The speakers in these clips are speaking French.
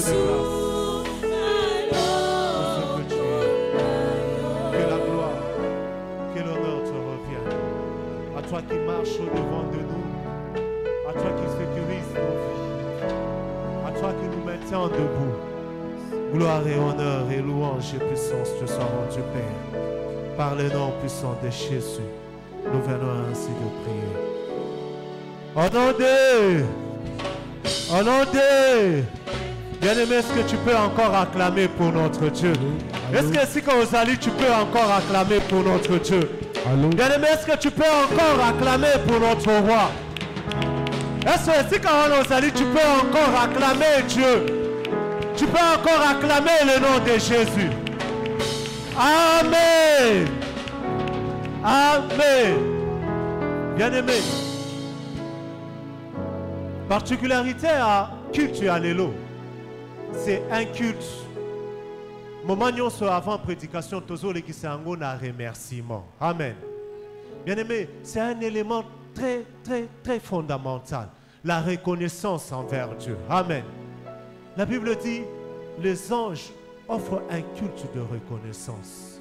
te déplace. Pour ce que tu es. Que la gloire, que l'honneur te revienne. À toi qui marches au-devant de nous. À toi qui sécurise nos vies. À toi qui nous maintiens debout. Gloire et honneur et louange et puissance te sont rendus, Père. Par le nom puissant de Jésus, nous venons ainsi de prier. Au nom de bien-aimé, est-ce que tu peux encore acclamer pour notre Dieu? Est-ce que si quand Ozali, tu peux encore acclamer pour notre Dieu? Bien-aimé, est-ce que tu peux encore acclamer pour notre roi? Est-ce que si quand Ozali, tu peux encore acclamer Dieu? Tu peux encore acclamer le nom de Jésus. Amen. Amen. Bien-aimé, particularité à culte à l'élo, c'est un culte. Moment avant prédication, tozo le kisango na remerciement. Amen. Bien-aimé, c'est un élément très fondamental. La reconnaissance envers Dieu. Amen. La Bible dit, les anges offrent un culte de reconnaissance.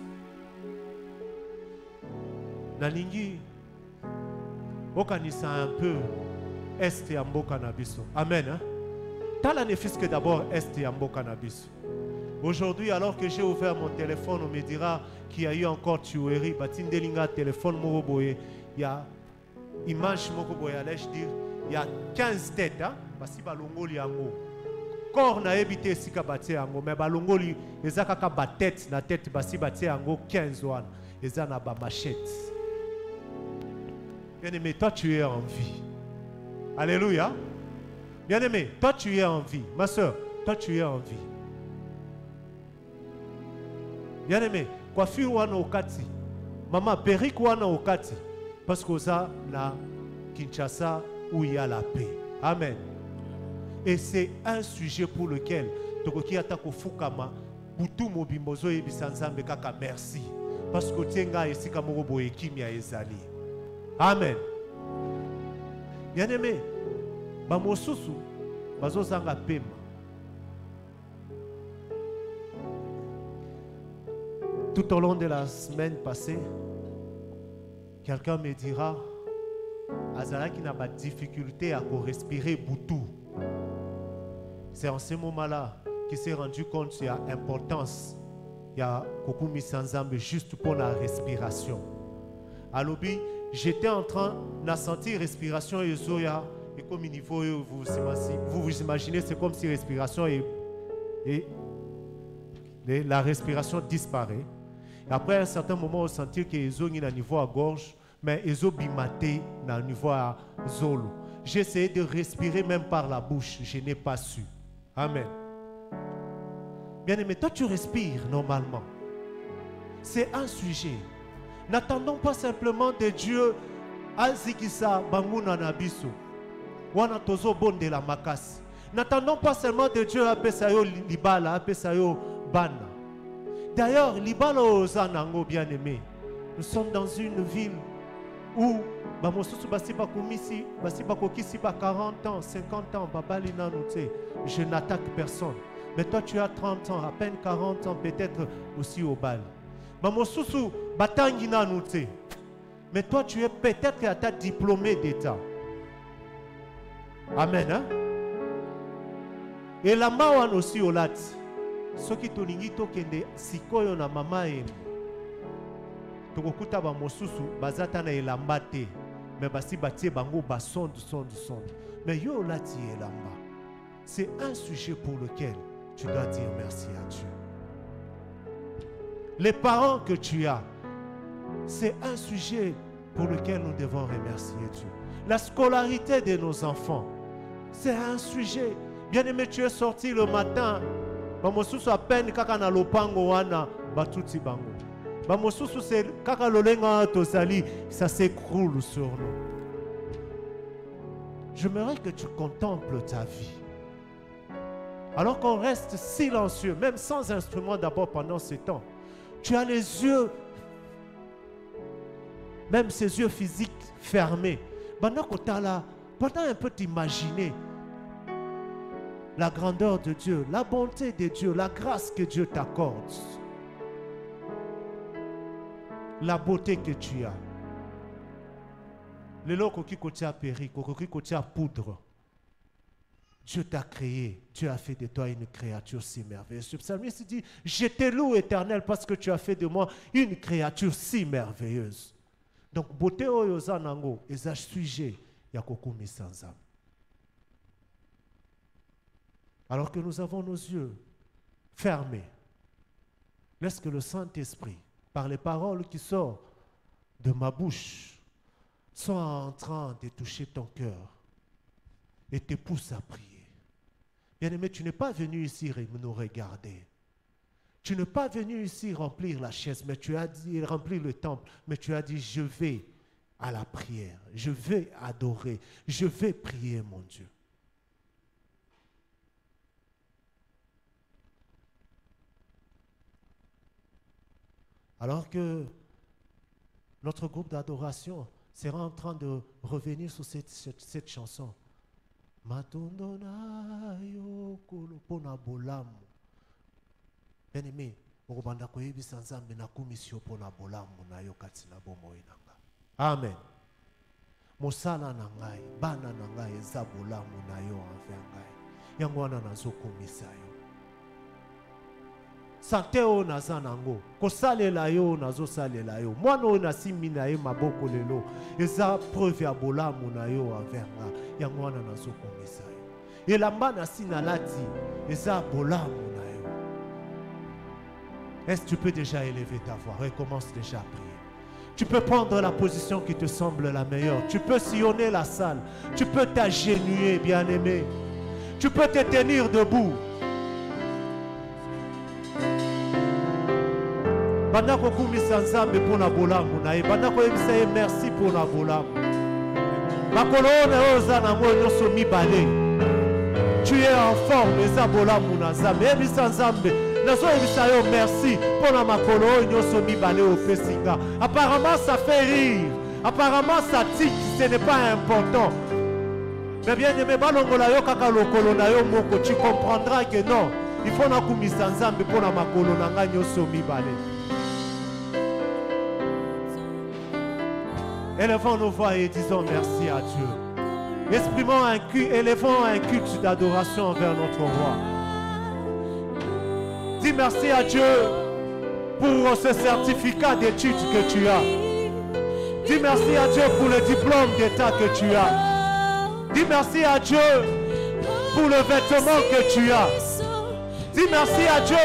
Nalingi, okanisa un peu est et ambo cannabis. Amen. Hein? Tala ne fils que d'abord est et ambo cannabis. Aujourd'hui, alors que j'ai ouvert mon téléphone, on me dira qu'il y a eu encore tuerie. Batindelinga téléphone moroboye. Il y a image moroboye. Allais-je dire, il y a 15 têtes. Hein? Basi balongoli ango. Corps na ebité sika baté ango. Mais balongoli, eza kaka ba tête na tête basi baté ango 15 wana. Eza na ba machette. Bien-aimé, toi tu es en vie. Alléluia. Bien-aimé, toi tu es en vie. Ma soeur, toi tu es en vie. Bien-aimé, coiffure wana okati. Maman, perruque wana okati. Parce que ça, na Kinshasa, où il y a la paix. Amen. Et c'est un sujet pour lequel Tokoki Atako Fukama, Boutou Mobimbozo et Bisanzambe Kaka merci. Parce que Tienga et Sikamorobo et Kimia Ezali. Amen. Bien-aimé, Bamosusu, Bazozanga Pema. Tout au long de la semaine passée, quelqu'un me dira, Azala qui n'a pas de difficulté à respirer Boutou. C'est en ce moment-là qu'il s'est rendu compte qu'il y a importance. Il y a Kokumi Sanzambe juste pour la respiration. À l'objet, j'étais en train de sentir respiration et Zoya. Et comme il niveau, vous vous imaginez, c'est comme si respiration et la respiration disparaît. Et après un certain moment, on sentit que les ont un niveau à gorge, mais ils ont bimaté dans le niveau à zolo. J'ai essayé de respirer même par la bouche, je n'ai pas su. Amen. Bien-aimé, toi tu respires normalement. C'est un sujet. N'attendons pas simplement de Dieu Azikisa Banguna Nabiso. Wana tozo bon de la makasi. N'attendons pas seulement de Dieu Apesayo Libala, Apesayo Bana. D'ailleurs, Libala Ozanango bien-aimé. Nous sommes dans une ville où Bamosusu Basiba Komisi, Basiba Kokisi 40 ans, 50 ans, Babali Nanoute. Je n'attaque personne. Mais toi tu as 30 ans, à peine 40 ans, peut-être aussi au bal. Bamosusu Batangi Nanoute. Mais toi tu es peut-être à ta diplômé d'État. Amen. Hein? Et la mawan aussi au lat. Ce qui tolingi tokende sikoyo na mama emu. Tokokuta ba mosusu bazata na elambate. Mais basi batie bango ba sonde. Mais yo lati elamba. C'est un sujet pour lequel tu dois dire merci à Dieu. Les parents que tu as, c'est un sujet pour lequel nous devons remercier Dieu. La scolarité de nos enfants, c'est un sujet. Bien-aimé, tu es sorti le matin. Bamosusu à peine kaka na lopango wana batuti bango. Bamosusu c'est kaka lolenga tosali, ça s'écroule sur nous. J'aimerais que tu contemples ta vie. Alors qu'on reste silencieux, même sans instrument d'abord pendant ce temps. Tu as les yeux, même ces yeux physiques fermés. Pendant un peu t'imaginer la grandeur de Dieu, la bonté de Dieu, la grâce que Dieu t'accorde, la beauté que tu as. Le loco qui contient péri, qui contient poudre. Dieu t'a créé, Dieu a fait de toi une créature si merveilleuse. Le psalmiste dit, je te loue éternel parce que tu as fait de moi une créature si merveilleuse. Donc, beauté oyozanango, et sujet, yakokumi sans âme. Alors que nous avons nos yeux fermés, laisse que le Saint-Esprit, par les paroles qui sortent de ma bouche, soit en train de toucher ton cœur et te pousse à prier. Bien-aimé, tu n'es pas venu ici nous regarder. Tu n'es pas venu ici remplir la chaise, mais tu as dit remplir le temple, mais tu as dit je vais à la prière, je vais adorer, je vais prier mon Dieu. Alors que notre groupe d'adoration sera en train de revenir sur cette chanson. Bien-aimé, amen. Mosala na ngai, bana na ngai eza bolamu na yo envers ngai. Yango wana nazokumisa yo. Sante o naza nango, kosalela yo nazosalela yo. Mwana o nasimbi na ye maboko lelo, eza preuve ya bolamu na yo envers ngai. Yango wana nazokumisa yo. Elamba na sina lati, eza bolamu na yo. Est-ce que tu peux déjà élever ta voix? Recommence déjà à prier. Tu peux prendre la position qui te semble la meilleure. Tu peux sillonner la salle. Tu peux t'agenouiller, bien-aimé. Tu peux te tenir debout. Bandako kumisa nzambe pona bolamu na ye. Bandako yebisa ye merci pona bolamu. Makolo na oza na mo nyoso mibale. Tu es en forme eza bolamu na nzambe. Yebisa nzambe. Merci pour la makolo. Apparemment ça fait rire. Apparemment ça tique. Ce n'est pas important. Mais bien aimé, tu comprendras que non. Il faut na kumisa nzambe pour la makolo na nga nyoso mibale. Élevons nos voix et disons merci à Dieu. Élevons un culte d'adoration envers notre roi. Dis merci à Dieu pour ce certificat d'études que tu as. Dis merci à Dieu pour le diplôme d'état que tu as. Dis merci à Dieu pour le vêtement que tu as. Dis merci à Dieu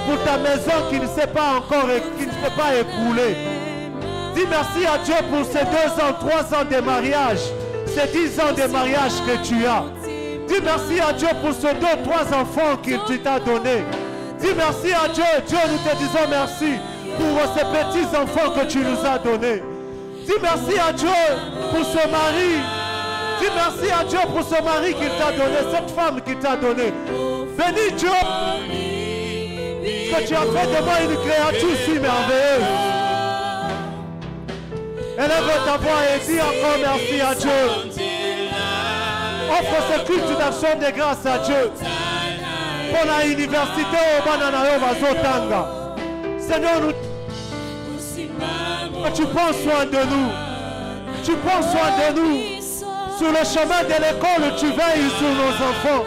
pour ta maison qui ne s'est pas encore qui ne s'est pas écoulée. Dis merci à Dieu pour ces 2 ans, 3 ans de mariage, ces 10 ans de mariage que tu as. Dis merci à Dieu pour ces 2 ou 3 enfants qu'il t'a donnés. Dis merci à Dieu. Dieu, nous te disons merci pour ces petits enfants que tu nous as donnés. Dis merci à Dieu pour ce mari. Dis merci à Dieu pour ce mari qu'il t'a donné, cette femme qu'il t'a donné. Bénis Dieu que tu as fait de moi une créature si merveilleuse. Élève ta voix et dis encore merci à Dieu. Offre ce culte d'action de grâce à Dieu. Pour la université au Bananayo Bazotanga. Seigneur, tu prends soin de nous. Tu prends soin de nous. Sur le chemin de l'école, tu veilles sur nos enfants.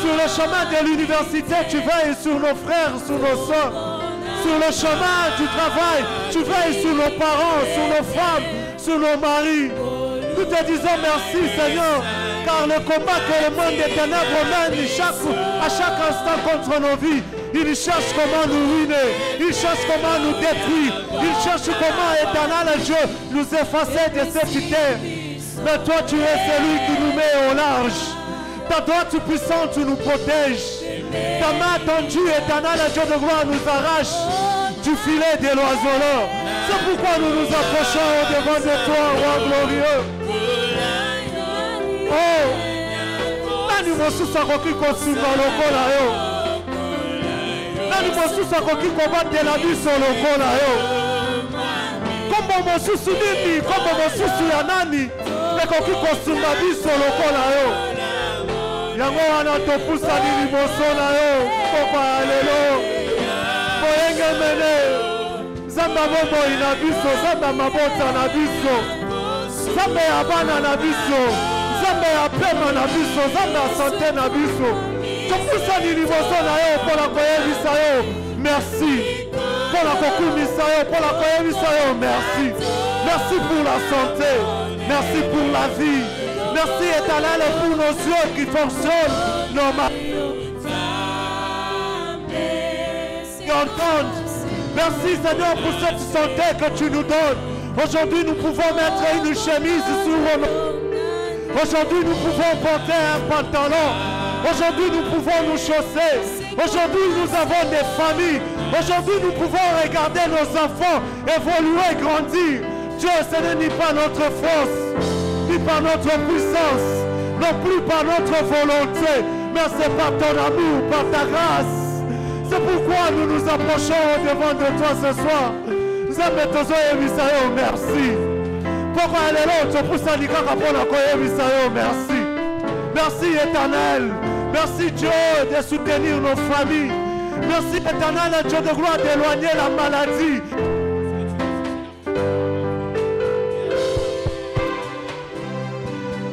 Sur le chemin de l'université, tu veilles sur nos frères, sur nos soeurs. Sur le chemin du travail, tu veilles sur nos parents, sur nos femmes, sur nos maris. Nous te disons merci, Seigneur. Car le combat que le monde des ténèbres mène à chaque instant contre nos vies, il cherche comment nous ruiner, il cherche comment nous détruire, il cherche comment, éternel Dieu, nous effacer de cette terre. Mais toi, tu es celui qui nous met au large. Ta droite puissante nous protège. Ta main tendue, éternel Dieu de gloire, nous arrache du filet de l'oiseleur. C'est pourquoi nous nous approchons devant de toi, roi glorieux. Oh, nani mosusu akoki kosunga lokola yo. Nani mosusu akoki kobatela biso lokola yo. Kombo mosusu nini, kombo mosusu ya nani ekoki kosunga biso lokola yo. Yango wana topusani liboso na yo. Papa lelo. Boyenge mene. Zamba bobo ina biso. Zamba mabota na biso. Zamba ya bana na biso. Zamba ya pema na biso. Zamba ya sante na biso. Topusani liboso na yo. Pola koyebisa yo. Merci. Pola kokumisa yo. Pola koyebisa yo. Merci. Merci pour la santé. Merci pour la vie. Merci éternel pour nos yeux qui fonctionnent normalement. Qui entendent. Merci Seigneur pour cette santé que tu nous donnes. Aujourd'hui nous pouvons mettre une chemise sur nous. Aujourd'hui nous pouvons porter un pantalon. Aujourd'hui nous pouvons nous chausser. Aujourd'hui nous avons des familles. Aujourd'hui nous pouvons regarder nos enfants évoluer, grandir. Dieu, ce n'est ni par notre force, ni par notre puissance, non plus par notre volonté, mais c'est par ton amour, par ta grâce. C'est pourquoi nous nous approchons devant de toi ce soir. Nous avons merci. Pourquoi elle est là, merci. Merci éternel. Merci Dieu de soutenir nos familles. Merci éternel Dieu de gloire d'éloigner la maladie.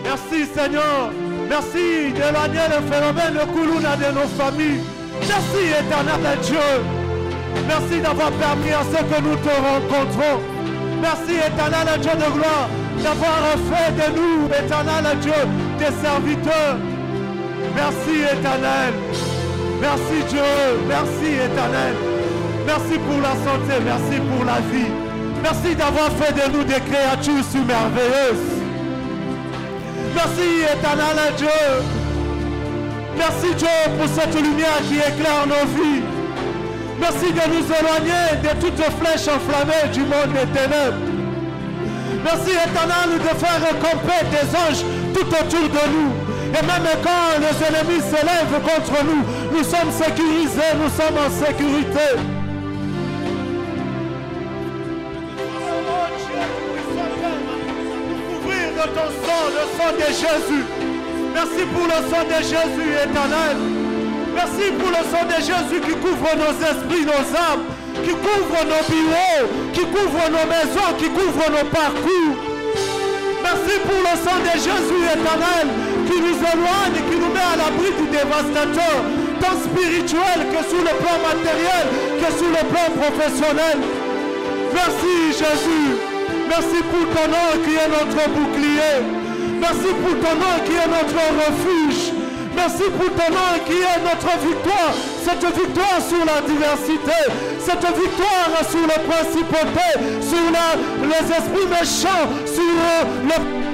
Merci Seigneur. Merci d'éloigner le phénomène de Koulouna de nos familles. Merci éternel Dieu. Merci d'avoir permis à ce que nous te rencontrons. Merci éternel Dieu de gloire d'avoir fait de nous, éternel Dieu, des serviteurs. Merci éternel. Merci Dieu. Merci éternel. Merci pour la santé. Merci pour la vie. Merci d'avoir fait de nous des créatures si merveilleuses. Merci éternel Dieu. Merci Dieu pour cette lumière qui éclaire nos vies. Merci de nous éloigner de toute flèche enflammée du monde des ténèbres. Merci éternel de faire camper des anges tout autour de nous. Et même quand les ennemis s'élèvent contre nous, nous sommes sécurisés, nous sommes en sécurité. Couvrir de ton sang, le sang de Jésus. Merci pour le sang de Jésus éternel. Merci pour le sang de Jésus qui couvre nos esprits, nos âmes, qui couvre nos bureaux, qui couvre nos maisons, qui couvre nos parcours. Merci pour le sang de Jésus éternel qui nous éloigne, qui nous met à l'abri du dévastateur, tant spirituel que sur le plan matériel, que sur le plan professionnel. Merci Jésus. Merci pour ton nom qui est notre bouclier. Merci pour ton nom qui est notre refuge. Merci pour ton nom qui est notre victoire. Cette victoire sur la diversité. Cette victoire sur les principautés. Sur les esprits méchants. Sur le...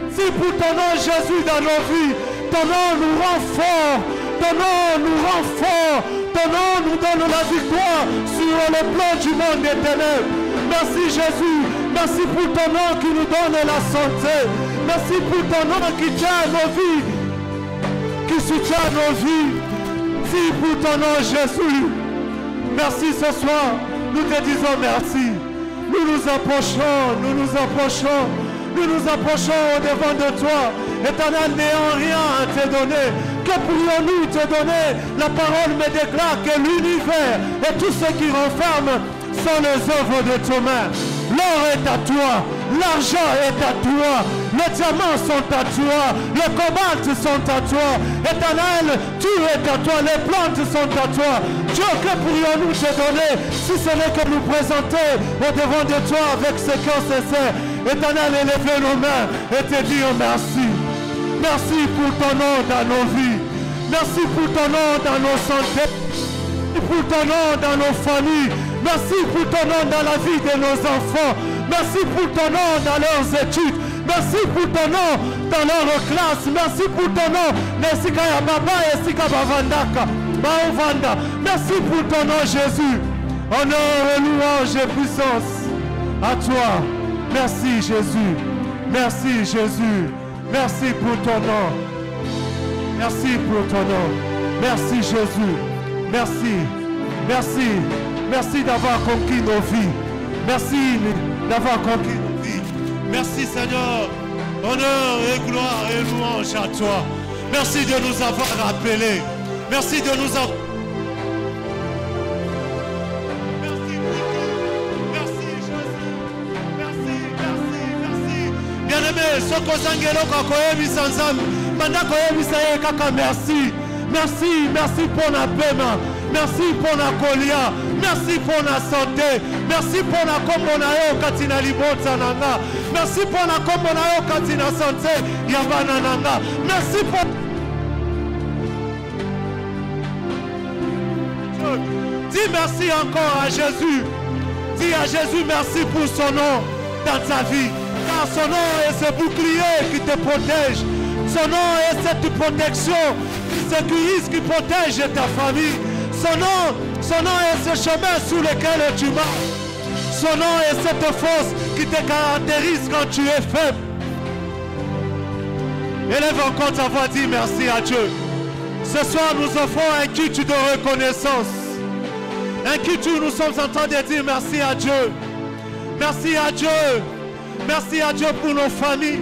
Merci pour ton nom Jésus dans nos vies. Ton nom nous rend forts. Ton nom nous rend forts. Ton nom nous donne la victoire sur le plan du monde des ténèbres. Merci Jésus. Merci pour ton nom qui nous donne la santé. Merci pour ton nom qui tient nos vies. Qui soutient nos vies. Merci pour ton nom Jésus. Merci ce soir. Nous te disons merci. Nous nous approchons. Nous nous approchons. Nous nous approchons au-devant de toi. Éternel, n'ayant rien à te donner. Que pourrions-nous te donner? La parole me déclare que l'univers et tout ce qui renferme sont les œuvres de tes mains. L'or est à toi, l'argent est à toi, les diamants sont à toi, le cobalt sont à toi. Éternel, tu es à toi, les plantes sont à toi. Dieu, que pourrions-nous te donner si ce n'est que nous présenter au-devant de toi avec ce cœur sincère? Éternel, élever nos mains et te dire merci. Merci pour ton nom dans nos vies. Merci pour ton nom dans nos santé. Merci pour ton nom dans nos familles. Merci pour ton nom dans la vie de nos enfants. Merci pour ton nom dans leurs études. Merci pour ton nom dans leur classe. Merci pour ton nom. Merci pour ton nom Jésus. Honneur et louange et puissance à toi. Merci Jésus. Merci Jésus. Merci pour ton nom. Merci pour ton nom. Merci Jésus. Merci. Merci. Merci d'avoir conquis nos vies. Merci d'avoir conquis nos vies. Merci Seigneur. Honneur et gloire et louange à toi. Merci de nous avoir appelés. Merci de nous avoir... Merci Jésus. Merci, merci, merci. Bien-aimé, Sokozangelo Kakoyebi Sanzam, Manda Koyebi Saye Kaka, merci. Merci, merci pour la paiement. Merci pour la colia. Merci pour la santé. Merci pour la combonayo katina libota nanga. Merci pour la combonayo katina santé yabana nanga. Merci pour... Dis merci encore à Jésus. Dis à Jésus merci pour son nom dans ta vie. Car son nom est ce bouclier qui te protège. Son nom est cette protection qui sécurise, qui protège ta famille. Son nom est ce chemin sur lequel tu marches. Son nom est cette force qui te caractérise quand tu es faible. Élève encore ta voix, dis merci à Dieu. Ce soir, nous offrons un culte de reconnaissance. Un culte où nous sommes en train de dire merci à Dieu. Merci à Dieu. Merci à Dieu pour nos familles.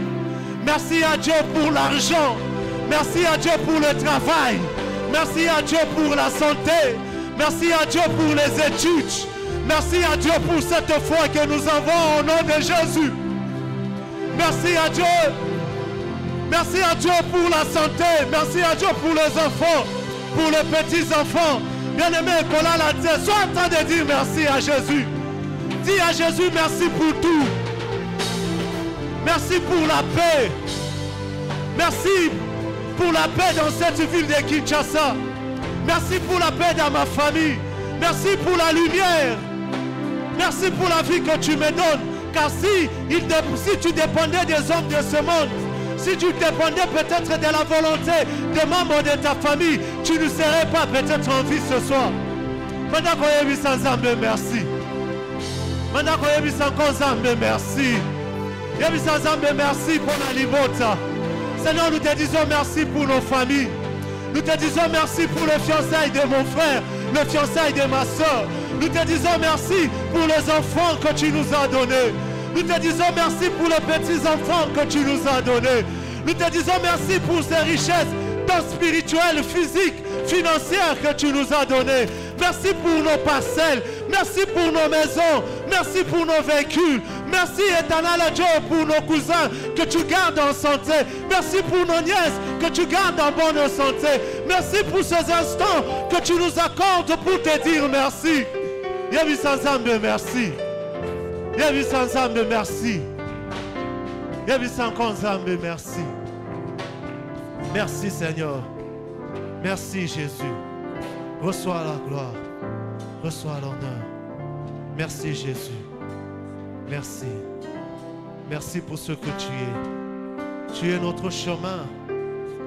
Merci à Dieu pour l'argent. Merci à Dieu pour le travail. Merci à Dieu pour la santé. Merci à Dieu pour les études. Merci à Dieu pour cette foi que nous avons au nom de Jésus. Merci à Dieu. Merci à Dieu pour la santé. Merci à Dieu pour les enfants, pour les petits-enfants. Bien-aimé, sois en train de dire merci à Jésus. Dis à Jésus merci pour tout. Merci pour la paix. Merci pour la paix dans cette ville de Kinshasa. Merci pour la paix dans ma famille. Merci pour la lumière. Merci pour la vie que tu me donnes. Car si tu dépendais des hommes de ce monde, si tu dépendais peut-être de la volonté des membres de ta famille, tu ne serais pas peut-être en vie ce soir. Maintenant qu'on est sans âme, merci. Maintenant qu'on est sans âme, merci. Merci pour la libota. Seigneur, nous te disons merci pour nos familles. Nous te disons merci pour le fiançailles de mon frère, le fiançailles de ma soeur. Nous te disons merci pour les enfants que tu nous as donnés. Nous te disons merci pour les petits-enfants que tu nous as donnés. Nous te disons merci pour ces richesses, tant spirituelles, physiques, financières que tu nous as données. Merci pour nos parcelles. Merci pour nos maisons. Merci pour nos véhicules. Merci éternel Dieu pour nos cousins que tu gardes en santé. Merci pour nos nièces que tu gardes en bonne santé. Merci pour ces instants que tu nous accordes pour te dire merci. Yavi Sanzambe, merci. Yavi Sanzambe, merci. Yavi Sanzambe, merci. Merci Seigneur. Merci Jésus. Reçois la gloire. Reçois l'honneur. Merci Jésus. Merci. Merci pour ce que tu es. Tu es notre chemin.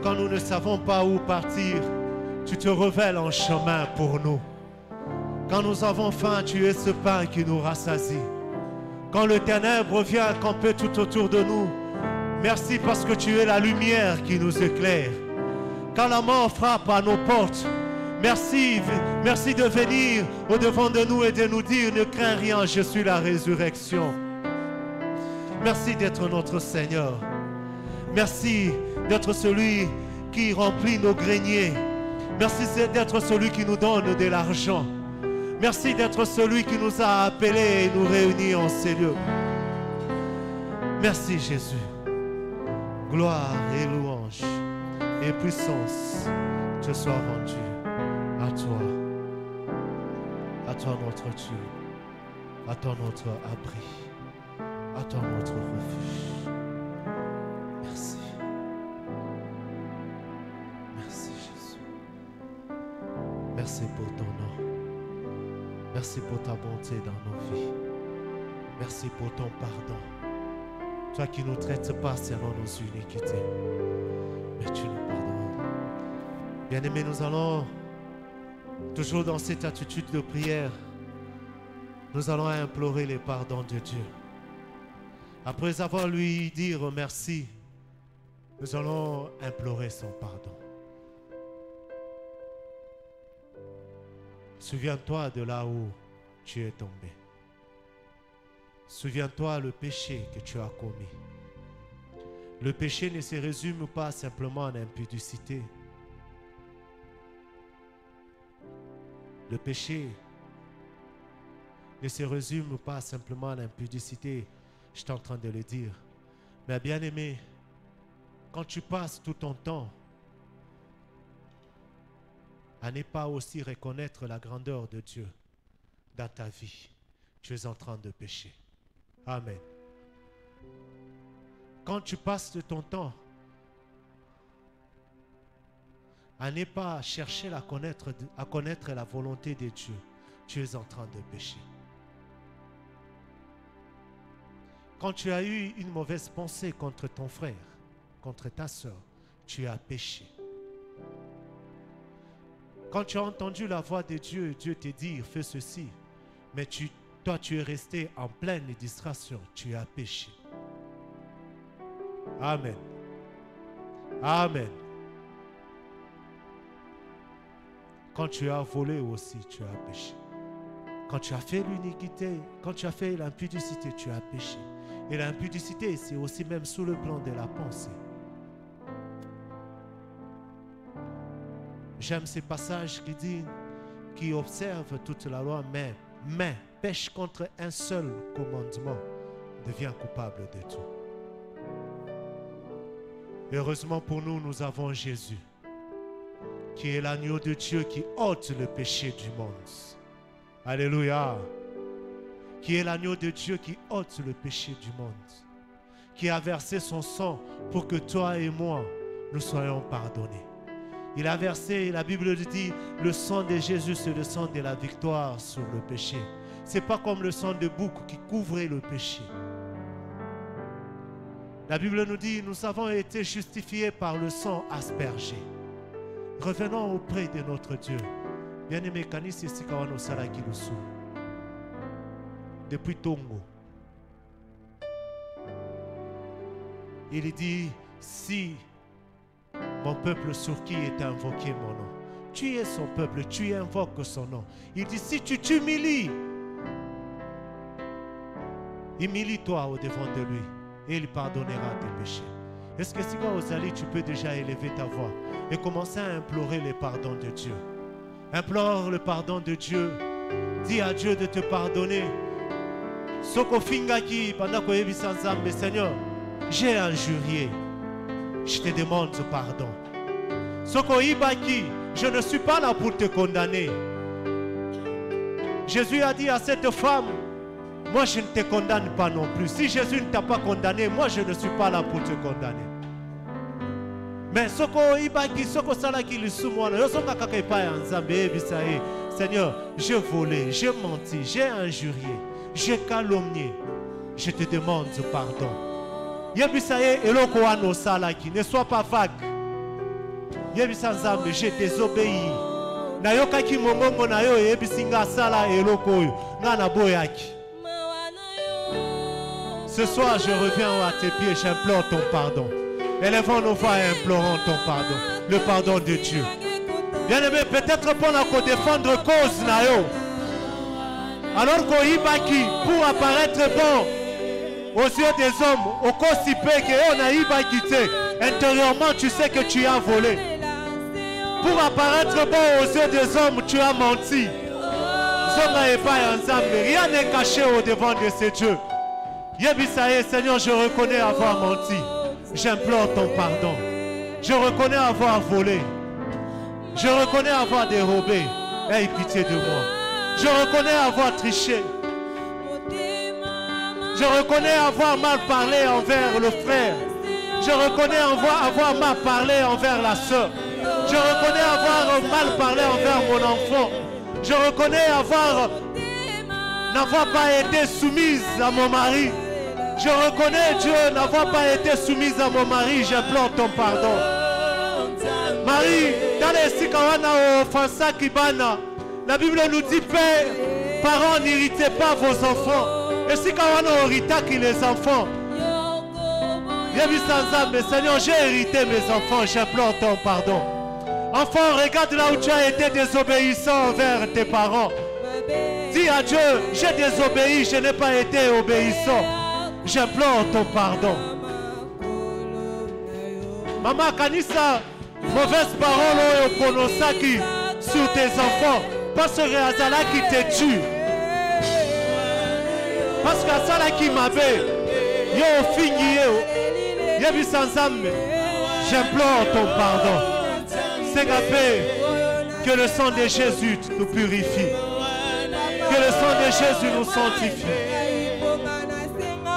Quand nous ne savons pas où partir, tu te révèles en chemin pour nous. Quand nous avons faim, tu es ce pain qui nous rassasie. Quand le ténèbre vient camper tout autour de nous, merci parce que tu es la lumière qui nous éclaire. Quand la mort frappe à nos portes, merci de venir au-devant de nous et de nous dire, ne crains rien, je suis la résurrection. Merci d'être notre Seigneur. Merci d'être celui qui remplit nos greniers. Merci d'être celui qui nous donne de l'argent. Merci d'être celui qui nous a appelés et nous réunit en ces lieux. Merci Jésus. Gloire et louange et puissance te soient rendues à toi notre Dieu, à toi notre abri, à toi notre refuge. Merci. Merci Jésus. Merci pour ton nom. Merci pour ta bonté dans nos vies. Merci pour ton pardon. Toi qui ne nous traites pas selon nos iniquités, mais tu nous pardonnes. Bien-aimés, nous allons toujours dans cette attitude de prière. Nous allons implorer les pardons de Dieu. Après avoir lui dit merci, nous allons implorer son pardon. Souviens-toi de là où tu es tombé. Souviens-toi le péché que tu as commis. Le péché ne se résume pas simplement en impudicité. Le péché ne se résume pas simplement en impudicité, je suis en train de le dire. Mais bien aimé, quand tu passes tout ton temps à ne pas aussi reconnaître la grandeur de Dieu dans ta vie, tu es en train de pécher. Amen. Quand tu passes de ton temps à ne pas chercher à connaître la volonté de Dieu, tu es en train de pécher. Quand tu as eu une mauvaise pensée contre ton frère, contre ta soeur, tu as péché. Quand tu as entendu la voix de Dieu, Dieu te dit fais ceci, mais toi tu es resté en pleine distraction, tu as péché. Amen. Amen. Quand tu as volé aussi, tu as péché. Quand tu as fait l'iniquité, quand tu as fait l'impudicité, tu as péché. Et l'impudicité, c'est aussi même sous le plan de la pensée. J'aime ces passages qui observent toute la loi, mais pêche contre un seul commandement, devient coupable de tout. Heureusement pour nous, nous avons Jésus, qui est l'agneau de Dieu qui ôte le péché du monde. Alléluia. Qui est l'agneau de Dieu qui ôte le péché du monde. Qui a versé son sang pour que toi et moi, nous soyons pardonnés. Il a versé, la Bible dit, le sang de Jésus, c'est le sang de la victoire sur le péché. Ce n'est pas comme le sang de bouc qui couvrait le péché. La Bible nous dit, nous avons été justifiés par le sang aspergé. Revenons auprès de notre Dieu. Bien-aimé, Kanisi Sikawano Salaki Lusu. Depuis Tongo. Il dit, si mon peuple sur qui est invoqué mon nom, tu es son peuple, tu invoques son nom. Il dit, si tu t'humilies, humilie-toi au-devant de lui et il pardonnera tes péchés. Est-ce que si Ozali, tu peux déjà élever ta voix et commencer à implorer le pardon de Dieu? Implore le pardon de Dieu. Dis à Dieu de te pardonner. Soko fingaki pendant que Nzambe, Seigneur, j'ai injurié. Je te demande pardon. Soko ibaki, je ne suis pas là pour te condamner. Jésus a dit à cette femme, moi je ne te condamne pas non plus. Si Jésus ne t'a pas condamné, moi je ne suis pas là pour te condamner. Mais soko ibaki, soko salaki lisumwana, yosonga kakepa ya Nzambe bisae. Seigneur, j'ai volé, j'ai menti, j'ai injurié, j'ai calomnié. Je te demande pardon. Yebisae eloko wano salaki, ne sois pas vague. Yebisa Nzambe, j'ai désobéi. Nayokaki mongongo na yo yebisinga sala eloko oyo ngana boyaki. Ce soir, je reviens à tes pieds, j'implore ton pardon. Élevons nos voix et implorons ton pardon, le pardon de Dieu. Bien-aimé, peut-être pour la défendre cause na yo. Alors qu'on y baki pour apparaître bon aux yeux des hommes, au cosipé que on a y bakité. Intérieurement, tu sais que tu as volé. Pour apparaître bon aux yeux des hommes, tu as menti. Rien n'est caché au devant de ces dieux. Yebisaye, Seigneur, je reconnais avoir menti. J'implore ton pardon. Je reconnais avoir volé. Je reconnais avoir dérobé. Aie pitié de moi. Je reconnais avoir triché. Je reconnais avoir mal parlé envers le frère. Je reconnais avoir mal parlé envers la sœur. Je reconnais avoir mal parlé envers mon enfant. Je reconnais n'avoir pas été soumise à mon mari. Je reconnais, Dieu, n'avoir pas été soumise à mon mari. J'implore ton pardon. Marie, dans les Sikawana Fansa Kibana, la Bible nous dit, Père, parents, n'irritez pas vos enfants. Et Sikawana Orita qui les enfants. Mais Seigneur, j'ai hérité mes enfants. J'implore ton pardon. Enfant, regarde là où tu as été désobéissant envers tes parents. Dis à Dieu, j'ai désobéi, je n'ai pas été obéissant. J'implore ton pardon. Maman Kanisa, mauvaise parole au pronosaki sur tes enfants. Parce que Azala qui te tue. Parce que Azala qui m'avait. Yo fini yo. Yebi Sanzambe. J'implore ton pardon. Seigneur, que le sang de Jésus nous purifie. Que le sang de Jésus nous sanctifie.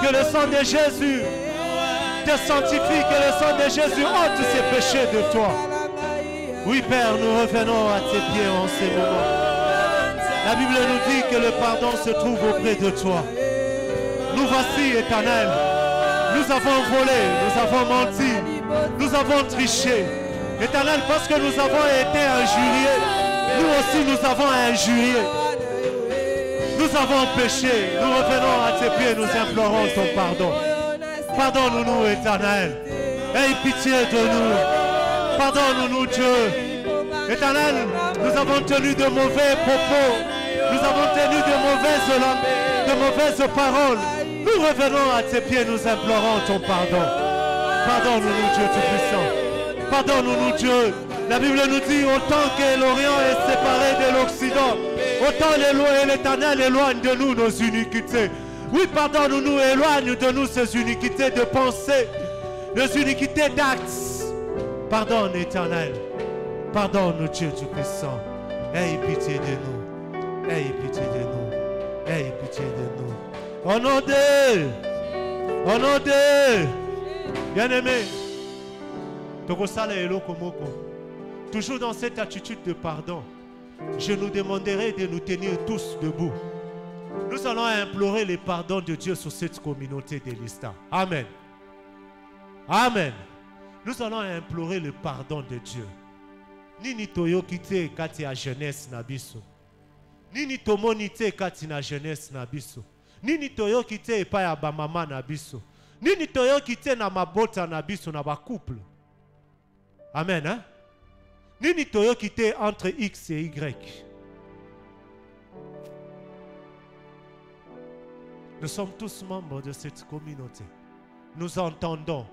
Que le sang de Jésus te sanctifie. Que le sang de Jésus ôte ces péchés de toi. Oui, Père, nous revenons à tes pieds en ces moments. La Bible nous dit que le pardon se trouve auprès de toi. Nous voici, Éternel. Nous avons volé, nous avons menti, nous avons triché. Éternel, parce que nous avons été injuriés, nous aussi nous avons injurié. Nous avons péché. Nous revenons à tes pieds, nous implorons ton pardon. Pardonne-nous, Éternel. Aie pitié de nous. Pardonne-nous, Dieu. Éternel, nous avons tenu de mauvais propos. Nous avons tenu de mauvaises paroles. Nous revenons à tes pieds, nous implorons ton pardon. Pardonne-nous, Dieu Tout-Puissant. Pardonne-nous, Dieu. La Bible nous dit, autant que l'Orient est séparé de l'Occident, autant l'Éternel éloigne de nous nos iniquités. Oui, pardonne-nous, éloigne de nous ces iniquités de pensée, nos iniquités d'actes. Pardonne, Éternel. Pardonne, Dieu Tout-Puissant. Aie pitié de nous. Aie pitié de nous. Aie pitié de nous. Au nom de bien-aimé, toujours dans cette attitude de pardon, je nous demanderai de nous tenir tous debout. Nous allons implorer le pardon de Dieu sur cette communauté de l'Ista. Amen. Amen. Nous allons implorer le pardon de Dieu. Nini toyo kite kati a jeunesse nabiso. Nini tomonite kati na jeunesse nabiso. Nini toyo kite epa ya ba mama nabiso. Nini toyo kite na mabota nabiso na ba couple. Amen, hein? Nini toyo kite entre X et Y. Nous sommes tous membres de cette communauté. Nous entendons,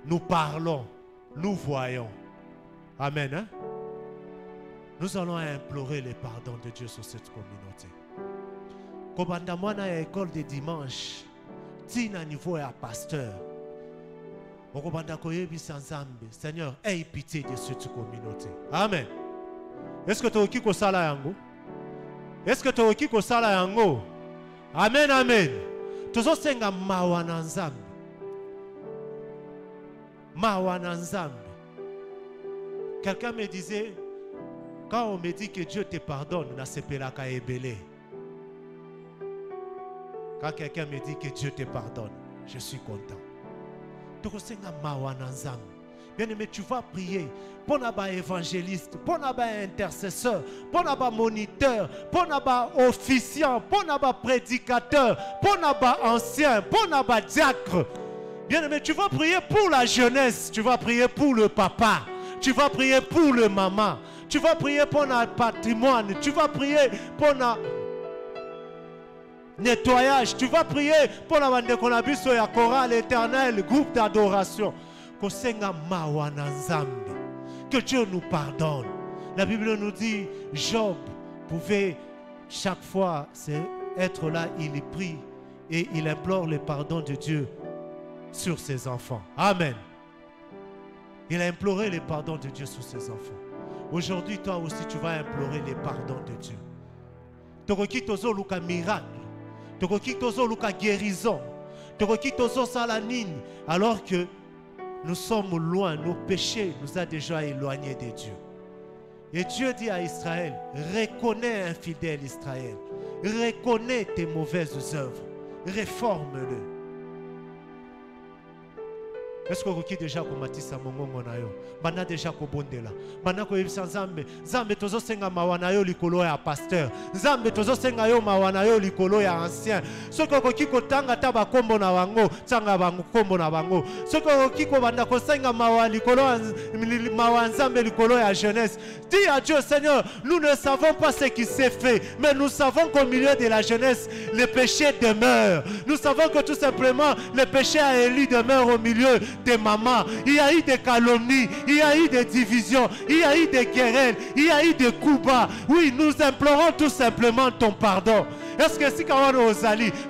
nous parlons, nous voyons. Amen, hein? Nous allons implorer le pardon de Dieu sur cette communauté. Kobanda mwana ya école de dimanche, tina niveau ya pasteur. Okobanda koyebisa Nzambe, Seigneur, aie pitié de cette communauté. Amen. Est-ce que tu as ko sala yango? Est-ce que tu as ko sala yango? Amen, amen. Tozo senga mawa na Nzambe. Mawa na Nzambe. Quelqu'un me disait, quand on me dit que Dieu te pardonne, na sepelaka ebele. Quand quelqu'un me dit que Dieu te pardonne, je suis content. Bien-aimé, tu vas prier pour n'aba évangéliste, pour n'aba intercesseur, pour n'aba moniteur, pour n'aba officiant, pour n'aba prédicateur, pour n'aba ancien, pour n'aba diacre. Bien-aimé, tu vas prier pour la jeunesse, tu vas prier pour le papa, tu vas prier pour le maman, tu vas prier pour notre patrimoine, tu vas prier pour notre nettoyage, tu vas prier pour la bande de la chorale éternelle, groupe d'adoration. Que Dieu nous pardonne. La Bible nous dit, Job pouvait chaque fois être là, il prie et il implore le pardon de Dieu sur ses enfants. Amen. Il a imploré le pardon de Dieu sur ses enfants. Aujourd'hui, toi aussi, tu vas implorer le pardon de Dieu. Tokoki tozo luka miracle. Tokoki tozo luka guérison. Tokoki tozo salanine. Alors que nous sommes loin, nos péchés nous ont déjà éloignés de Dieu. Et Dieu dit à Israël, reconnais un fidèle Israël. Reconnais tes mauvaises œuvres. Réforme-le. Est-ce que vous avez déjà combattu ça, mon mongonayo? Bana déjà kobondela. Bana ko yebisa Nzambe. Nzambe tozo senga mawanayo likolo ya pasteur. Nzambe tozo senga yo mawanayo likolo ya ancien. Soko ko kiko tanga taba kombo na wango, tanga bango kombo na bango. Soko ko kiko banda ko senga mawa likolo mawanzambe likolo ya jeunesse. Dis à Dieu, Seigneur, nous ne savons pas ce qui s'est fait, mais nous savons qu'au milieu de la jeunesse, le péché demeure. Nous savons que tout simplement le péché a élu demeure au milieu des mamans, il y a eu des calomnies, il y a eu des divisions, il y a eu des querelles, il y a eu des coups bas. Oui, nous implorons tout simplement ton pardon. Est-ce que si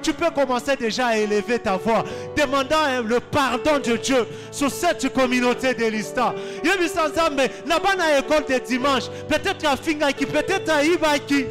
tu peux commencer déjà à élever ta voix, demandant le pardon de Dieu sur cette communauté de l'Ista. Là-bas, dans l'école de dimanche, peut-être à Fingaki, peut-être à Ibaki,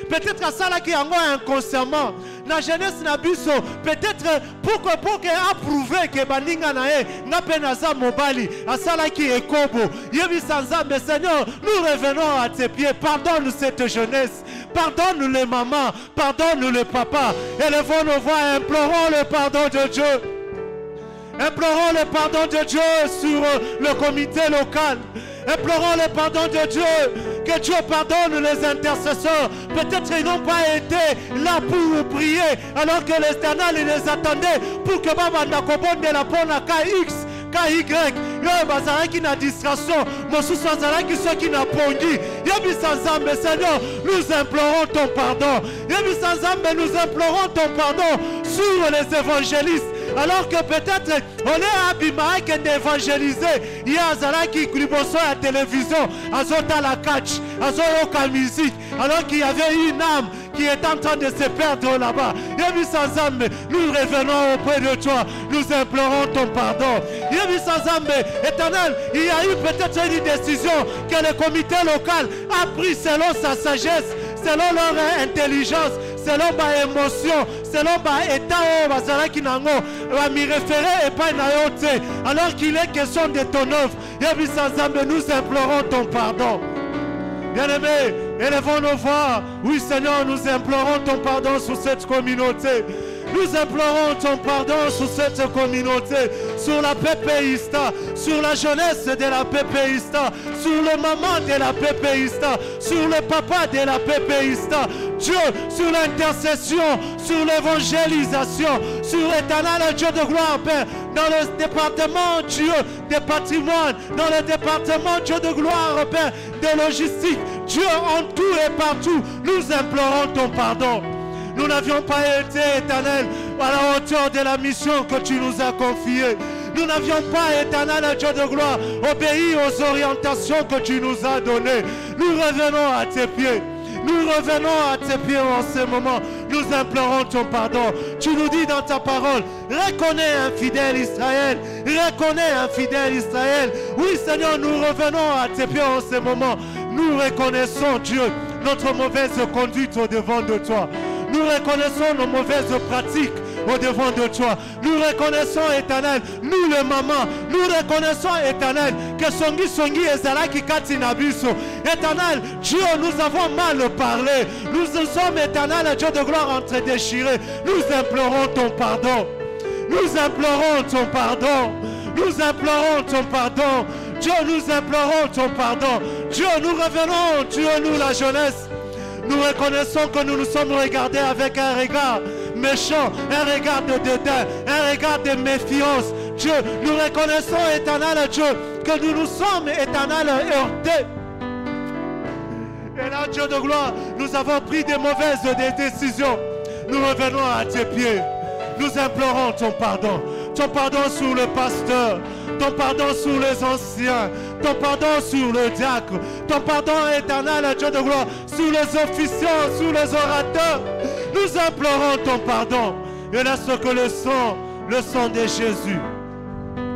peut-être à Salaki, inconsciemment. La jeunesse n'a biso, peut-être pour approuver que Baninga nae, n'a penaza mobali, à Salaki et Kobo. Yebi Sanzambe, Seigneur, nous revenons à tes pieds. Pardonne cette jeunesse. Pardonne les mamans, pardonne les papas. Élevons nos voix, implorons le pardon de Dieu. Implorons le pardon de Dieu sur le comité local. Implorons le pardon de Dieu. Que Dieu pardonne les intercesseurs. Peut-être qu'ils n'ont pas été là pour prier alors que l'Éternel les attendait pour que Baba Nakobonde la bonne à KX. KY, yo bazaraki na distraction, mosusu azaraki soki na pongi. Yebi Sanzambe, Seigneur, nous implorons ton pardon. Yebi Sanzambe, nous implorons ton pardon sur les évangélistes. Alors que peut-être on est abîmé d'évangéliser. Il y a Azaraki Kliboso à la télévision, Azota la catch, Azoyoka musique. Alors qu'il y avait une âme qui est en train de se perdre là-bas. Yebi Sanzambe, nous revenons auprès de toi. Nous implorons ton pardon. Yebi Sanzambe, Éternel, il y a eu peut-être une décision que le comité local a pris selon sa sagesse, selon leur intelligence, selon ma émotion, selon ma état, bazaraki nango, va m'y référer et pas nayote. Alors qu'il est question de ton œuvre, Yebi Sanzambe, nous implorons ton pardon. Bien-aimés, élevons nos voix. Oui, Seigneur, nous implorons ton pardon sur cette communauté. Nous implorons ton pardon sur cette communauté, sur la PPISTA, sur la jeunesse de la PPISTA, sur le maman de la PPISTA, sur le papa de la PPISTA. Dieu, sur l'intercession, sur l'évangélisation, sur l'éternel Dieu de gloire, Père, dans le département, Dieu, des patrimoines, dans le département, Dieu de gloire, Père, de logistique. Dieu, en tout et partout, nous implorons ton pardon. Nous n'avions pas été, Éternel, à la hauteur de la mission que tu nous as confiée. Nous n'avions pas, Éternel, Dieu de gloire, obéi aux orientations que tu nous as données. Nous revenons à tes pieds. Nous revenons à tes pieds en ce moment. Nous implorons ton pardon. Tu nous dis dans ta parole, reconnais un fidèle Israël. Reconnais un fidèle Israël. Oui, Seigneur, nous revenons à tes pieds en ce moment. Nous reconnaissons, Dieu, notre mauvaise conduite au devant de toi. Nous reconnaissons nos mauvaises pratiques au devant de toi. Nous reconnaissons, Éternel, nous les mamans, nous reconnaissons, Éternel, que Songi et Zalaki Katinabiso. Éternel, Dieu, nous avons mal parlé. Nous sommes, Éternel, Dieu de gloire, entre déchirés. Nous implorons ton pardon. Nous implorons ton pardon. Nous implorons ton pardon. Dieu, nous implorons ton pardon. Dieu, nous revenons, Dieu, nous la jeunesse. Nous reconnaissons que nous nous sommes regardés avec un regard méchant, un regard de dédain, un regard de méfiance. Dieu, nous reconnaissons, Éternel Dieu, que nous nous sommes, Éternel, heurtés. Et là, Dieu de gloire, nous avons pris des mauvaises décisions. Nous revenons à tes pieds. Nous implorons ton pardon. Ton pardon sur le pasteur. Ton pardon sur les anciens. Ton pardon sur le diacre. Ton pardon, Éternel, Dieu de gloire, sur les officiants, sur les orateurs. Nous implorons ton pardon. Et laisse que le sang de Jésus,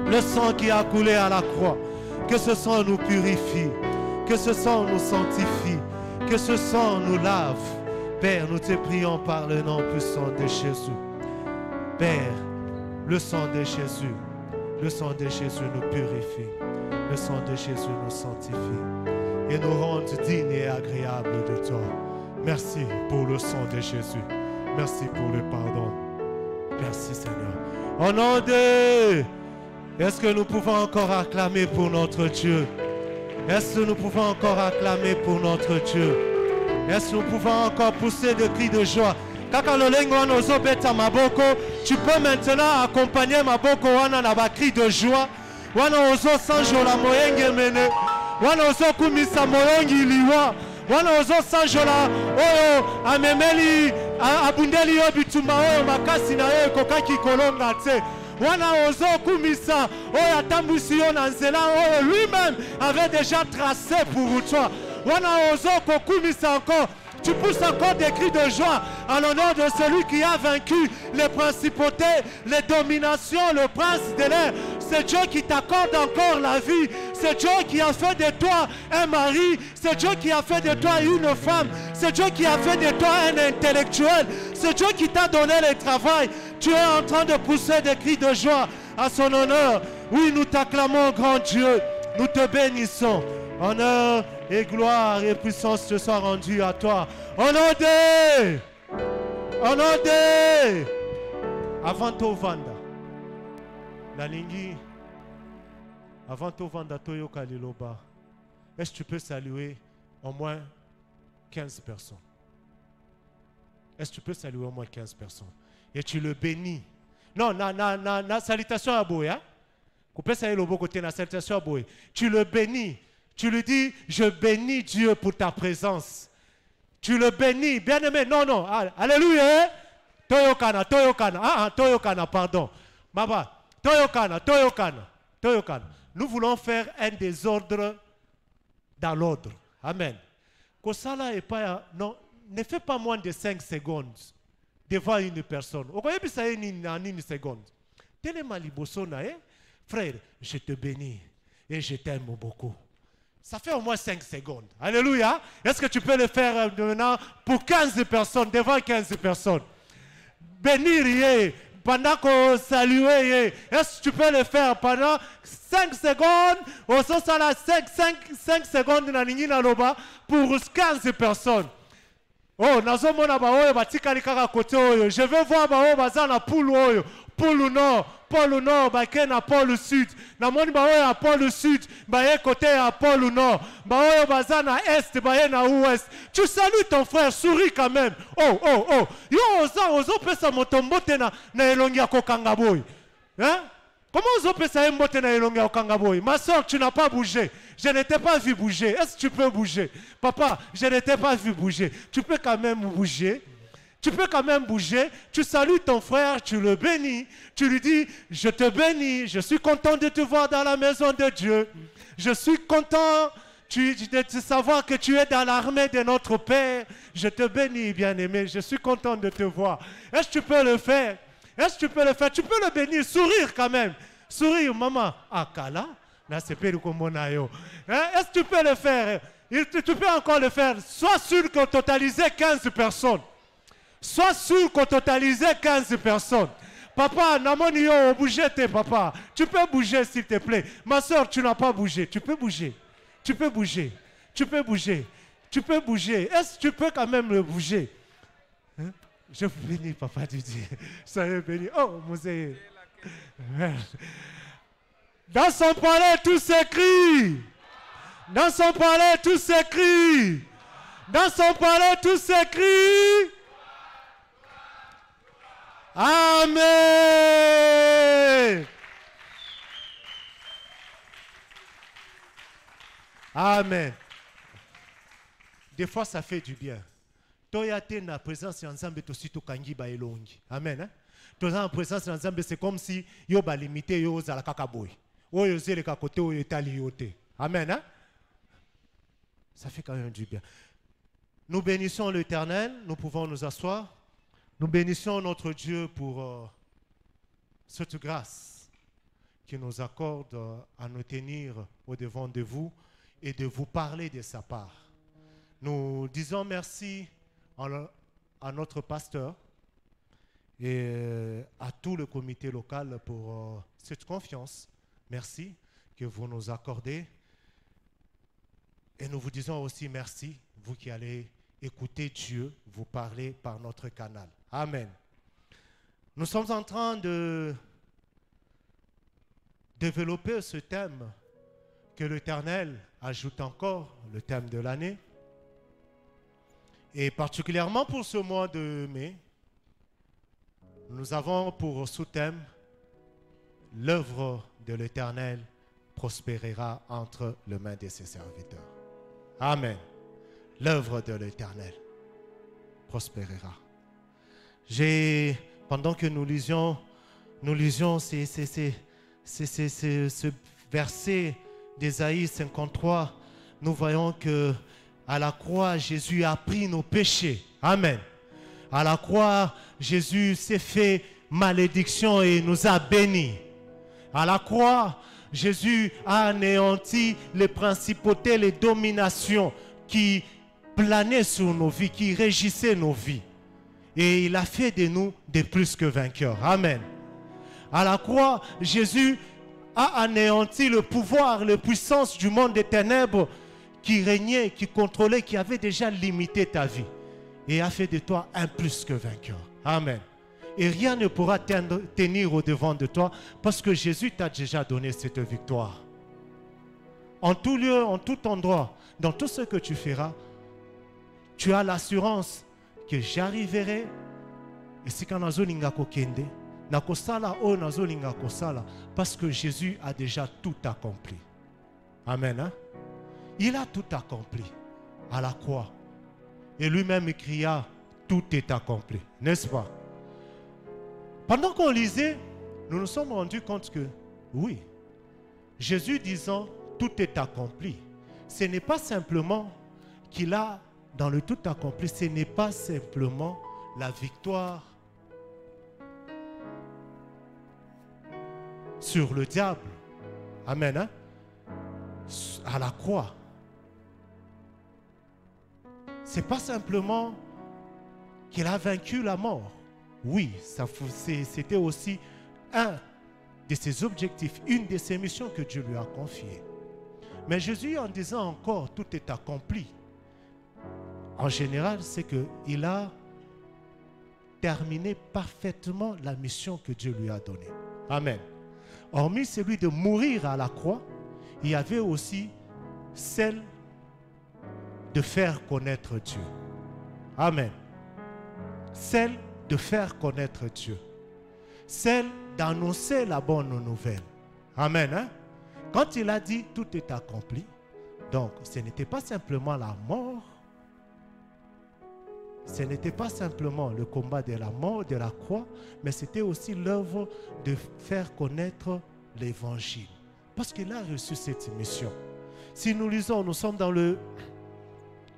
le sang qui a coulé à la croix, que ce sang nous purifie, que ce sang nous sanctifie, que ce sang nous lave. Père, nous te prions par le nom puissant de Jésus. Père, le sang de Jésus nous purifie. Le sang de Jésus nous sanctifie et nous rend dignes et agréables de toi. Merci pour le sang de Jésus. Merci pour le pardon. Merci Seigneur. Au nom de... Est-ce que nous pouvons encore acclamer pour notre Dieu? Est-ce que nous pouvons encore acclamer pour notre Dieu? Est-ce que nous pouvons encore pousser des cris de joie? Tu peux maintenant accompagner Maboko wana na ba cri de joie. Wana ozo sanjola moyenge mene. Wana ozo kumisa moyongi liwa. Wana ozo sanjola oyo amemeli abundeli yo bituma oyo makasi na yo kokaki kolonga te. wana ozo kumisa oyo atambwisi yo na nzela oyo lui-même avait déjà tracé pour toi. Wana ozo kokumisa encore. Tu pousses encore des cris de joie en l'honneur de celui qui a vaincu les principautés, les dominations, le prince de l'air. C'est Dieu qui t'accorde encore la vie. C'est Dieu qui a fait de toi un mari. C'est Dieu qui a fait de toi une femme. C'est Dieu qui a fait de toi un intellectuel. C'est Dieu qui t'a donné le travail. Tu es en train de pousser des cris de joie à son honneur. Oui, nous t'acclamons, grand Dieu. Nous te bénissons. Honneur et gloire et puissance te soient rendues à toi. Honneur de avant to vanda la lingi avant to vanda toyoka liloba. Est-ce que tu peux saluer au moins 15 personnes? Est-ce que tu peux saluer au moins 15 personnes? Et tu le bénis. Non, na salutation à boy, hein? Tu le bénis. Tu lui dis, je bénis Dieu pour ta présence. Tu le bénis. Bien-aimé, non. Alléluia. Toyokana. Toyokana, pardon. Baba, Toyokana. Nous voulons faire un désordre dans l'ordre. Amen. Kosala et pas, non, ne fais pas moins de 5 secondes devant une personne. Vous voyez, ça est en une seconde. Tellement libosona, frère, je te bénis et je t'aime beaucoup. Ça fait au moins 5 secondes. Alléluia. Est-ce que tu peux le faire maintenant pour 15 personnes, devant 15 personnes? Bénir, pendant qu'on salue, est-ce que tu peux le faire pendant 5 secondes? Au sens à la 5 secondes pour 15 personnes. Oh, nazomona baoyo batikali kaka kote oyo. Je veux voir baoyo bazana poule oyo. Pôle Nord, baké na pôle Sud. Namoni baoyo à pôle Sud, baye côté à pôle Nord. Baoyo bazana Est, baye na Ouest. Tu salues ton frère, souris quand même. Oh. Yo ozo pesa motombote na elongi ya kokanga boy. Hein? Comment ozo pesa mbote na elongi ya kokanga boy? Ma soeur, tu n'as pas bougé. Je ne t'ai pas vu bouger. Est-ce que tu peux bouger? Papa, je ne t'ai pas vu bouger. Tu peux quand même bouger. Tu peux quand même bouger. Tu salues ton frère, tu le bénis. Tu lui dis, je te bénis. Je suis content de te voir dans la maison de Dieu. Je suis content de savoir que tu es dans l'armée de notre Père. Je te bénis, bien-aimé. Je suis content de te voir. Est-ce que tu peux le faire? Est-ce que tu peux le faire? Tu peux le bénir. Sourire quand même. Sourire, maman. Akala. Est-ce que tu peux le faire? Tu peux encore le faire. Sois sûr qu'on totalisait 15 personnes. Sois sûr qu'on totalisait 15 personnes. Papa, namoni yo, bougez tes papa. Tu peux bouger s'il te plaît. Ma soeur, tu n'as pas bougé. Tu peux bouger. Tu peux bouger. Tu peux bouger. Tu peux bouger. Est-ce que tu peux quand même le bouger? Hein? Je vous bénis, papa Didier. Soyez béni. Oh, Mosée. Dans son palais, tout s'écrit. Dans son palais, tout s'écrit. Dans son palais, tout s'écrit. Amen. Amen. Des fois, ça fait du bien. Toyate na présence ensemble aussi to kangi ba elongi. Amen. Hein? Toza en présence ensemble, c'est comme si yo ba limité yo za la kakaboy. Oyo zele ka côté oyo etali yote. Amen. Hein? Ça fait quand même du bien. Nous bénissons l'Éternel, nous pouvons nous asseoir. Nous bénissons notre Dieu pour cette grâce qu'il nous accorde à nous tenir au-devant de vous et de vous parler de sa part. Nous disons merci à notre pasteur et à tout le comité local pour cette confiance. Merci que vous nous accordez. Et nous vous disons aussi merci, vous qui allez écouter Dieu vous parler par notre canal. Amen. Nous sommes en train de développer ce thème que l'Éternel ajoute encore, le thème de l'année. Et particulièrement pour ce mois de mai, nous avons pour sous-thème « L'œuvre de l'Éternel prospérera entre les mains de ses serviteurs ». Amen. L'œuvre de l'Éternel prospérera. Pendant que nous lisions nous lisions ce verset d'Ésaïe 53, nous voyons que à la croix, Jésus a pris nos péchés. Amen. À la croix, Jésus s'est fait malédiction et nous a bénis. À la croix, Jésus a anéanti les principautés, les dominations qui planaient sur nos vies, qui régissaient nos vies. Et il a fait de nous des plus que vainqueurs. Amen. À la croix, Jésus a anéanti le pouvoir, la puissance du monde des ténèbres qui régnait, qui contrôlait, qui avait déjà limité ta vie. Et a fait de toi un plus que vainqueur. Amen. Et rien ne pourra tenir au-devant de toi parce que Jésus t'a déjà donné cette victoire. En tout lieu, en tout endroit, dans tout ce que tu feras, tu as l'assurance que j'arriverai. Et c'est quand nazolinga kokende, nakosala o nazolinga kosala, parce que Jésus a déjà tout accompli. Amen. Hein? Il a tout accompli à la croix. Et lui-même cria, tout est accompli. N'est-ce pas? Pendant qu'on lisait, nous nous sommes rendus compte que, oui, Jésus disant, tout est accompli. Ce n'est pas simplement qu'il a, dans le tout accompli, ce n'est pas simplement la victoire sur le diable. Amen. Hein? À la croix. Ce n'est pas simplement qu'il a vaincu la mort. Oui, c'était aussi un de ses objectifs, une de ses missions que Dieu lui a confiées. Mais Jésus, en disant encore, tout est accompli, en général, c'est qu'il a terminé parfaitement la mission que Dieu lui a donnée. Amen. Hormis celui de mourir à la croix, il y avait aussi celle de faire connaître Dieu. Amen. Celle de faire connaître Dieu. Celle d'annoncer la bonne nouvelle. Amen. Hein? Quand il a dit tout est accompli, donc ce n'était pas simplement la mort, ce n'était pas simplement le combat de la mort, de la croix, mais c'était aussi l'œuvre de faire connaître l'évangile. Parce qu'il a reçu cette mission. Si nous lisons, nous sommes dans le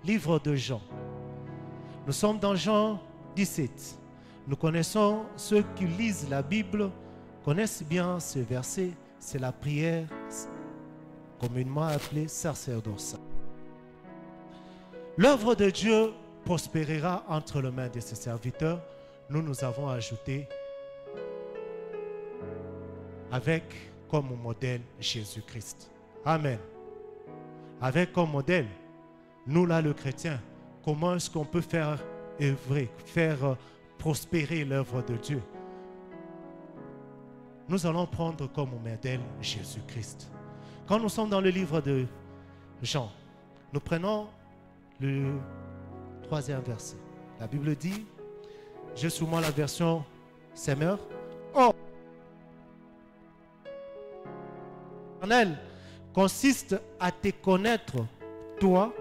livre de Jean. Nous sommes dans Jean 17. Nous connaissons, ceux qui lisent la Bible connaissent bien ce verset. C'est la prière communément appelée sacerdotale. L'œuvre de Dieu prospérera entre les mains de ses serviteurs. Nous avons ajouté avec comme modèle Jésus-Christ. Amen. Avec comme modèle, nous là, le chrétien, comment est-ce qu'on peut faire œuvrer, faire prospérer l'œuvre de Dieu? Nous allons prendre comme modèle Jésus-Christ. Quand nous sommes dans le livre de Jean, nous prenons le 3e verset. La Bible dit, j'ai sous moi la version Semeur. Or, l'éternel consiste à te connaître, toi,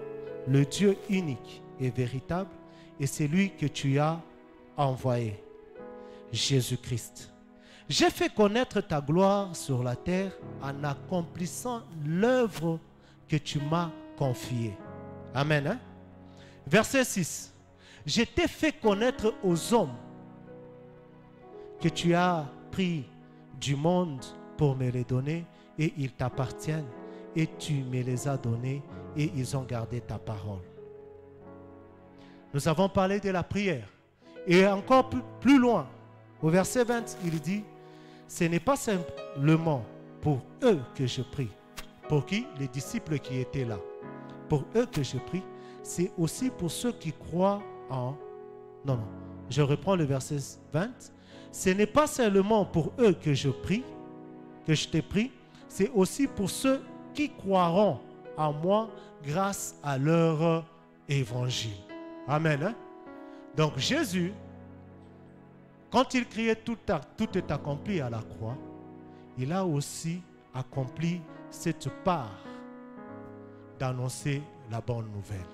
le Dieu unique et véritable, et c'est lui que tu as envoyé, Jésus-Christ. J'ai fait connaître ta gloire sur la terre en accomplissant l'œuvre que tu m'as confiée. Amen. Hein? Verset 6. Je t'ai fait connaître aux hommes que tu as pris du monde pour me les donner et ils t'appartiennent et tu me les as donnés et ils ont gardé ta parole. Nous avons parlé de la prière. Et encore plus loin, au verset 20, il dit, ce n'est pas simplement pour eux que je prie. Pour qui? Les disciples qui étaient là. Pour eux que je prie, c'est aussi pour ceux qui croient en... Non, je reprends le verset 20. Ce n'est pas seulement pour eux que je prie, que je te prie, c'est aussi pour ceux qui croiront en moi grâce à leur évangile. Amen. Hein? Donc Jésus, quand il criait tout est accompli à la croix, il a aussi accompli cette part d'annoncer la bonne nouvelle.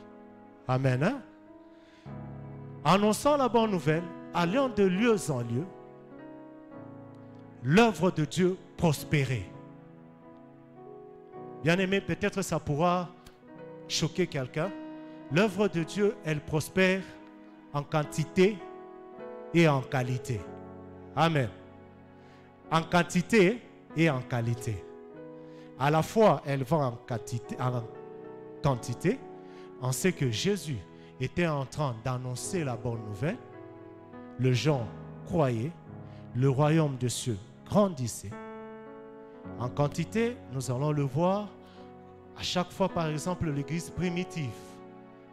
Amen. Hein? Annonçant la bonne nouvelle, allant de lieu en lieu, l'œuvre de Dieu prospérer. Bien-aimé, peut-être ça pourra choquer quelqu'un. L'œuvre de Dieu, elle prospère en quantité et en qualité. Amen. En quantité et en qualité. À la fois, elle va en quantité. On sait que Jésus était en train d'annoncer la bonne nouvelle. Les gens croyaient. Le royaume de cieux grandissait. En quantité, nous allons le voir. À chaque fois, par exemple, l'église primitive,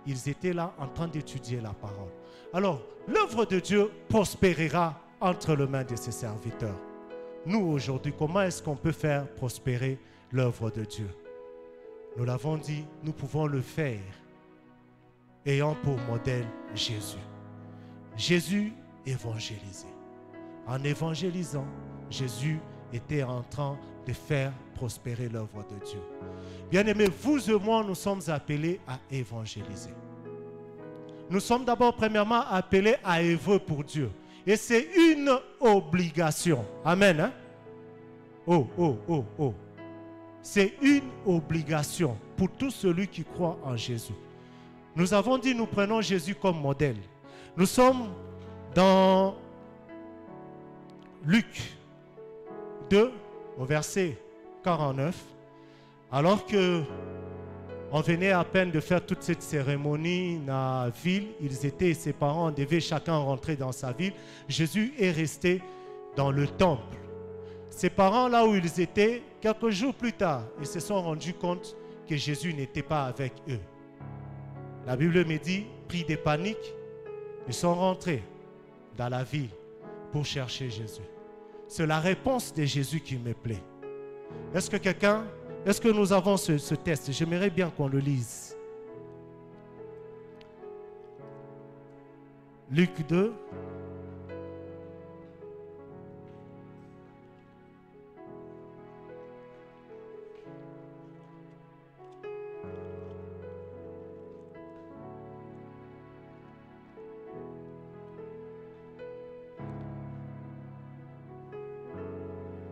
ils étaient là en train d'étudier la parole. Alors, l'œuvre de Dieu prospérera entre les mains de ses serviteurs. Nous, aujourd'hui, comment est-ce qu'on peut faire prospérer l'œuvre de Dieu? Nous l'avons dit, nous pouvons le faire ayant pour modèle Jésus. Jésus évangélisait. En évangélisant, Jésus était en train de faire prospérer l'œuvre de Dieu. Bien-aimés, vous et moi, nous sommes appelés à évangéliser. Nous sommes d'abord, premièrement, appelés à œuvrer pour Dieu. Et c'est une obligation. Amen. Hein? Oh. C'est une obligation pour tout celui qui croit en Jésus. Nous avons dit, nous prenons Jésus comme modèle. Nous sommes dans Luc 2, au verset 49. Alors que on venait à peine de faire toute cette cérémonie dans la ville, ils étaient, ses parents devaient chacun rentrer dans sa ville. Jésus est resté dans le temple. Ses parents, là où ils étaient, quelques jours plus tard, ils se sont rendus compte que Jésus n'était pas avec eux. La Bible me dit, pris de panique, ils sont rentrés dans la ville pour chercher Jésus. C'est la réponse de Jésus qui me plaît. Est-ce que nous avons ce test? J'aimerais bien qu'on le lise. Luc 2.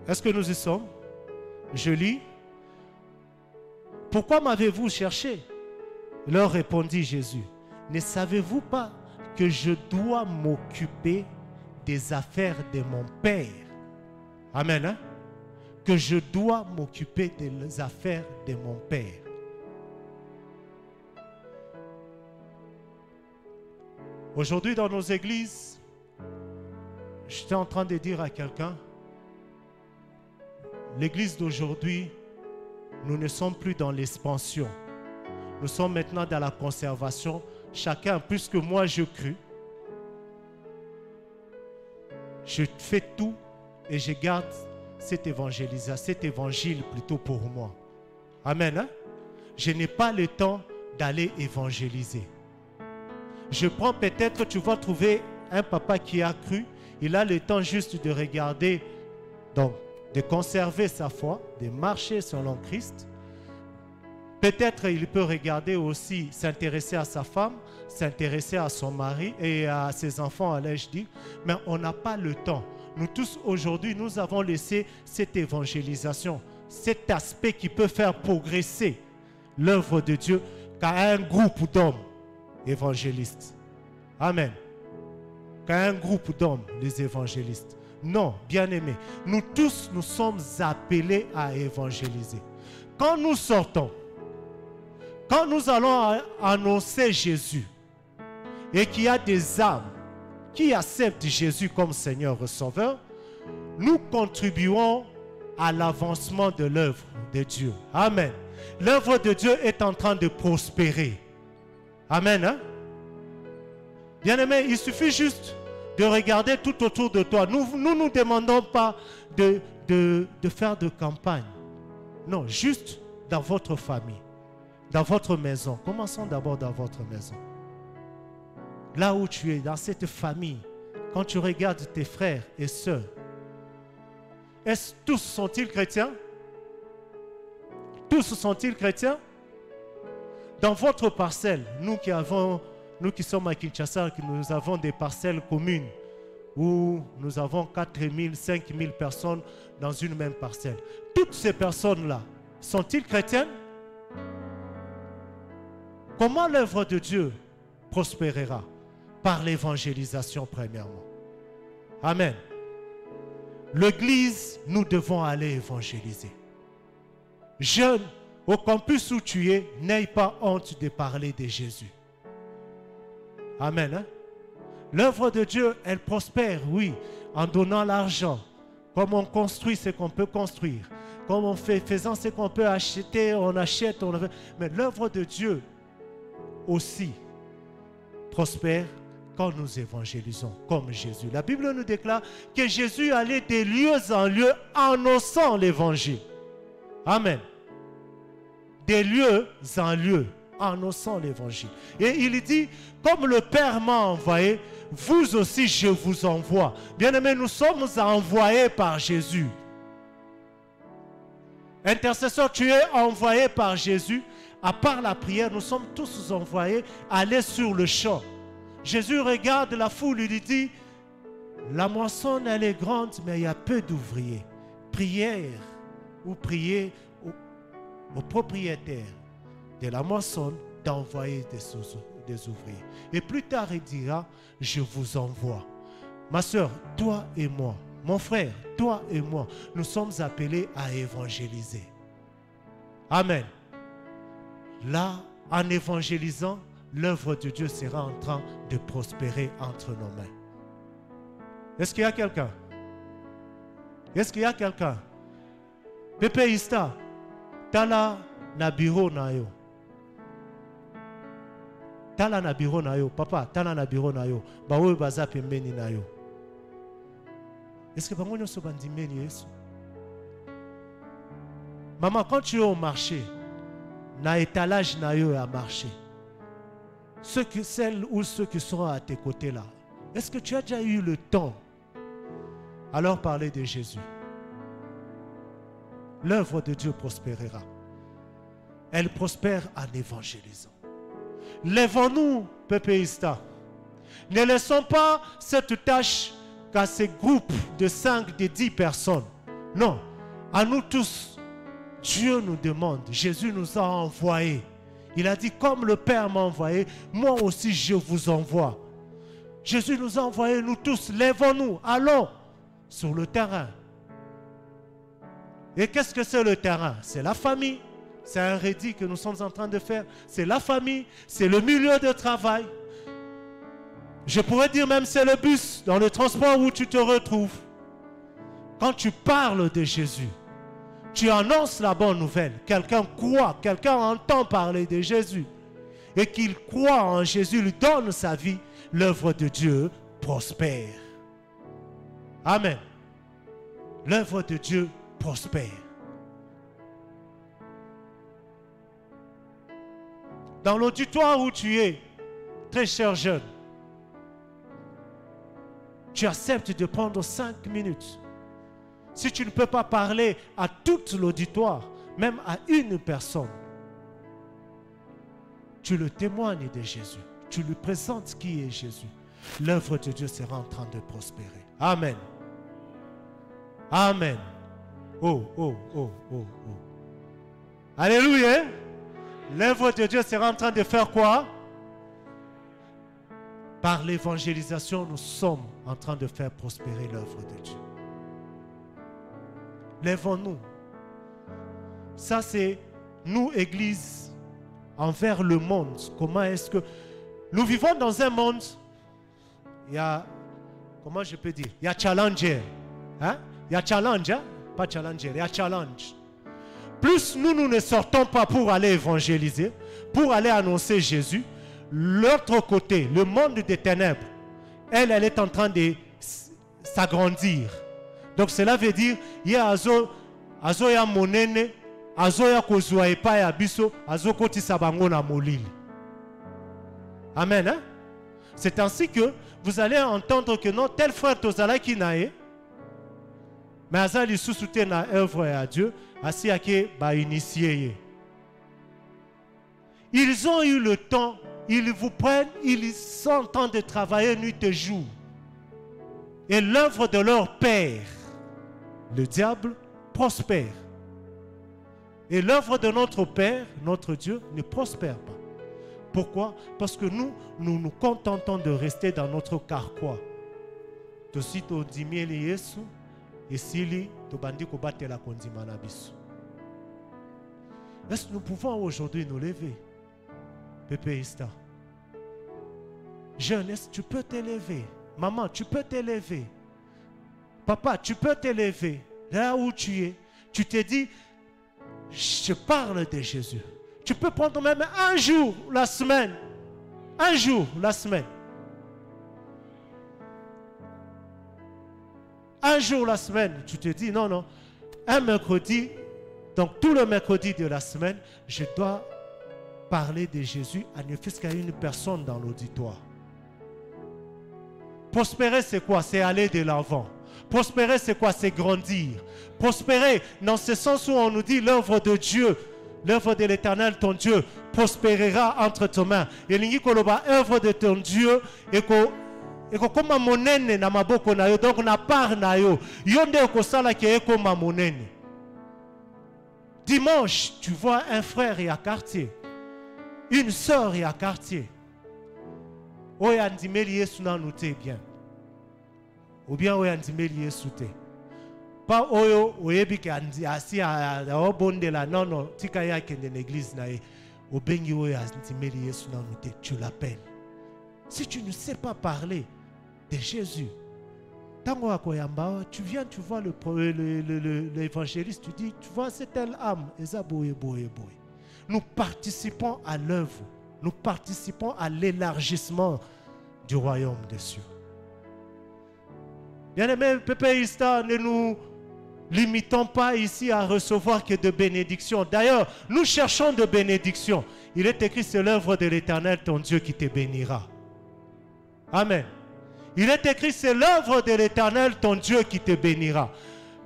Est-ce que nous y sommes? Je lis. Pourquoi m'avez-vous cherché? Leur répondit Jésus. Ne savez-vous pas que je dois m'occuper des affaires de mon Père? Amen. Hein? Que je dois m'occuper des affaires de mon Père. Aujourd'hui, dans nos églises, j'étais en train de dire à quelqu'un, l'église d'aujourd'hui, nous ne sommes plus dans l'expansion. Nous sommes maintenant dans la conservation. Chacun, puisque moi je crus, je fais tout et je garde cet évangile plutôt pour moi. Amen. Hein? Je n'ai pas le temps d'aller évangéliser. Je prends peut-être, tu vas trouver un papa qui a cru, il a le temps juste de regarder, donc de conserver sa foi, de marcher selon Christ. Peut-être il peut regarder aussi, s'intéresser à sa femme, s'intéresser à son mari et à ses enfants, allais-je dire. Mais on n'a pas le temps. Nous tous aujourd'hui, nous avons laissé cette évangélisation, cet aspect qui peut faire progresser l'œuvre de Dieu qu'à un groupe d'hommes évangélistes. Amen. Qu'à un groupe d'hommes, les évangélistes. Non, bien-aimés, nous tous, nous sommes appelés à évangéliser. Quand nous sortons, quand nous allons annoncer Jésus et qu'il y a des âmes qui acceptent Jésus comme Seigneur et Sauveur, nous contribuons à l'avancement de l'œuvre de Dieu. Amen. L'œuvre de Dieu est en train de prospérer. Amen. Hein? Bien-aimés, il suffit juste de regarder tout autour de toi. Nous ne demandons pas de faire de campagne. Non, juste dans votre famille, dans votre maison. Commençons d'abord dans votre maison. Là où tu es, dans cette famille, quand tu regardes tes frères et sœurs, tous sont-ils chrétiens? Tous sont-ils chrétiens? Dans votre parcelle, nous qui sommes à Kinshasa, nous avons des parcelles communes où nous avons 4 000, 5 000 personnes dans une même parcelle. Toutes ces personnes-là, sont-ils chrétiennes? Comment l'œuvre de Dieu prospérera? Par l'évangélisation premièrement. Amen. L'église, nous devons aller évangéliser. Jeune, au campus où tu es, n'aie pas honte de parler de Jésus. Amen. Hein? L'œuvre de Dieu, elle prospère, oui, en donnant l'argent. Comme on construit ce qu'on peut construire. Comme on fait, faisant ce qu'on peut acheter, on achète, on fait. Mais l'œuvre de Dieu aussi prospère quand nous évangélisons comme Jésus. La Bible nous déclare que Jésus allait de lieu en lieu annonçant l'évangile. Amen. De lieu en lieu annonçant l'évangile. Et il dit, comme le Père m'a envoyé, vous aussi je vous envoie. Bien-aimés, nous sommes envoyés par Jésus. Intercesseur, tu es envoyé par Jésus. À part la prière, nous sommes tous envoyés à aller sur le champ. Jésus regarde la foule, il lui dit, la moisson elle est grande, mais il y a peu d'ouvriers. Prière ou priez au propriétaire de la moisson d'envoyer des ouvriers. Et plus tard, il dira, je vous envoie. Ma soeur, toi et moi, mon frère, toi et moi, nous sommes appelés à évangéliser. Amen. Là, en évangélisant, l'œuvre de Dieu sera en train de prospérer entre nos mains. Est-ce qu'il y a quelqu'un? Est-ce qu'il y a quelqu'un? Pepe Ista, tala na bureau na yo. Tala na bureau na yo. Papa, tala na bureau na yo. Bawe baza pembeni na yo. Est-ce que bango nyoso bandimeni yesu? Maman, quand tu es au marché, na étalage na yo à marché, celles ou ceux qui sont à tes côtés là, est-ce que tu as déjà eu le temps à leur parler de Jésus? L'œuvre de Dieu prospérera. Elle prospère en évangélisant. Lèvons-nous, Pépéista. Ne laissons pas cette tâche qu'à ces groupes de 5, de 10 personnes. Non, à nous tous, Dieu nous demande, Jésus nous a envoyés. Il a dit, comme le Père m'a envoyé, moi aussi je vous envoie. Jésus nous a envoyés, nous tous, lèvons-nous, allons sur le terrain. Et qu'est-ce que c'est le terrain? C'est la famille. C'est un rédit que nous sommes en train de faire. C'est la famille, c'est le milieu de travail. Je pourrais dire même c'est le bus, dans le transport où tu te retrouves. Quand tu parles de Jésus, tu annonces la bonne nouvelle. Quelqu'un croit, quelqu'un entend parler de Jésus. Et qu'il croit en Jésus, lui donne sa vie, l'œuvre de Dieu prospère. Amen. L'œuvre de Dieu prospère. Dans l'auditoire où tu es, très cher jeune, tu acceptes de prendre 5 minutes. Si tu ne peux pas parler à toute l'auditoire, même à une personne, tu le témoignes de Jésus. Tu lui présentes qui est Jésus. L'œuvre de Dieu sera en train de prospérer. Amen. Amen. Oh, oh, oh, oh, oh. Alléluia. L'œuvre de Dieu sera en train de faire quoi? Par l'évangélisation, nous sommes en train de faire prospérer l'œuvre de Dieu. Lèvons-nous. Ça, c'est nous, Église, envers le monde. Comment est-ce que... Nous vivons dans un monde, il y a... Comment je peux dire? Il y a challenger. Hein? Il y a challenge, hein? Pas challenger, il y a challenge. Plus nous ne sortons pas pour aller évangéliser, pour aller annoncer Jésus, l'autre côté, le monde des ténèbres, elle est en train de s'agrandir. Donc cela veut dire, il y a azo ya monene, azo ya kozwa epa ya biso, azo koti sabango na molili. Amen. Hein? C'est ainsi que vous allez entendre que non, tel frère tozala ki nae, mais azali sous-soutien na œuvre à Dieu, asi ake ba initié. Ils ont eu le temps, ils vous prennent, ils sont en train de travailler nuit et jour. Et l'œuvre de leur père, le diable, prospère. Et l'œuvre de notre Père, notre Dieu, ne prospère pas. Pourquoi? Parce que nous nous contentons de rester dans notre carquois. Est-ce que nous pouvons aujourd'hui nous lever? Pépé Ista. Jeune, est-ce que tu peux t'élever? Maman, tu peux t'élever. Papa, tu peux t'élever. Là où tu es, tu te dis, je parle de Jésus. Tu peux prendre même un jour la semaine. Un jour la semaine. Un jour la semaine, tu te dis, non, non. Un mercredi, donc tout le mercredi de la semaine, je dois parler de Jésus à ne fût-ce qu'à une personne dans l'auditoire. Prospérer, c'est quoi? C'est aller de l'avant. Prospérer, c'est quoi? C'est grandir. Prospérer, dans ce sens où on nous dit l'œuvre de Dieu, l'œuvre de l'Éternel, ton Dieu, prospérera entre tes mains. Et l'œuvre de ton Dieu, et comme monene na maboko na yo, donc na part na yo, yonde okosala ki comme monene. Dimanche, tu vois un frère et à quartier, une sœur et à quartier. Oya ndimeli Yesu na noté bien. Ou bien oya ndimeli Yesu te. Pas oyo oyebi ke asi a obonde la non tika ya kende l'église na e. Obengi oya ndimeli Yesu na noté, tu l'appelles. Si tu ne sais pas parler de Jésus, tu viens, tu vois l'évangéliste, tu dis, tu vois, c'est telle âme. Nous participons à l'œuvre, nous participons à l'élargissement du royaume des cieux. Bien-aimés, Pépé Ista, ne nous limitons pas ici à recevoir que de bénédictions. D'ailleurs, nous cherchons de bénédictions. Il est écrit, c'est l'œuvre de l'Éternel, ton Dieu, qui te bénira. Amen. Il est écrit, c'est l'œuvre de l'Éternel, ton Dieu, qui te bénira.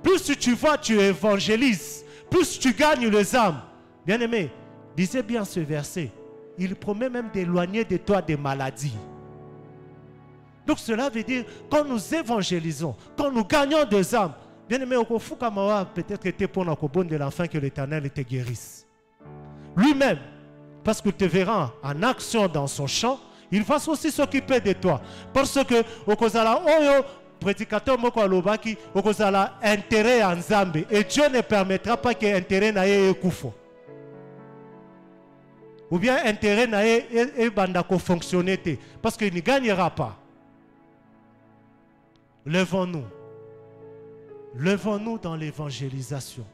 Plus tu vois, tu évangélises, plus tu gagnes les âmes. Bien-aimé, lisez bien ce verset. Il promet même d'éloigner de toi des maladies. Donc cela veut dire, quand nous évangélisons, quand nous gagnons des âmes, bien-aimé, peut-être que tu es pour de l'enfant que l'Éternel te guérisse. Lui-même, parce que tu verras en action dans son champ, il va aussi s'occuper de toi. Parce que, au Kozala, prédicateur moko alobaki, au Kozala, intérêt en Zambé. Et Dieu ne permettra pas que intérêt n'aille koufo. Ou bien intérêt n'aille bandako fonctionner. Parce qu'il ne gagnera pas. Levons-nous. Levons-nous dans l'évangélisation.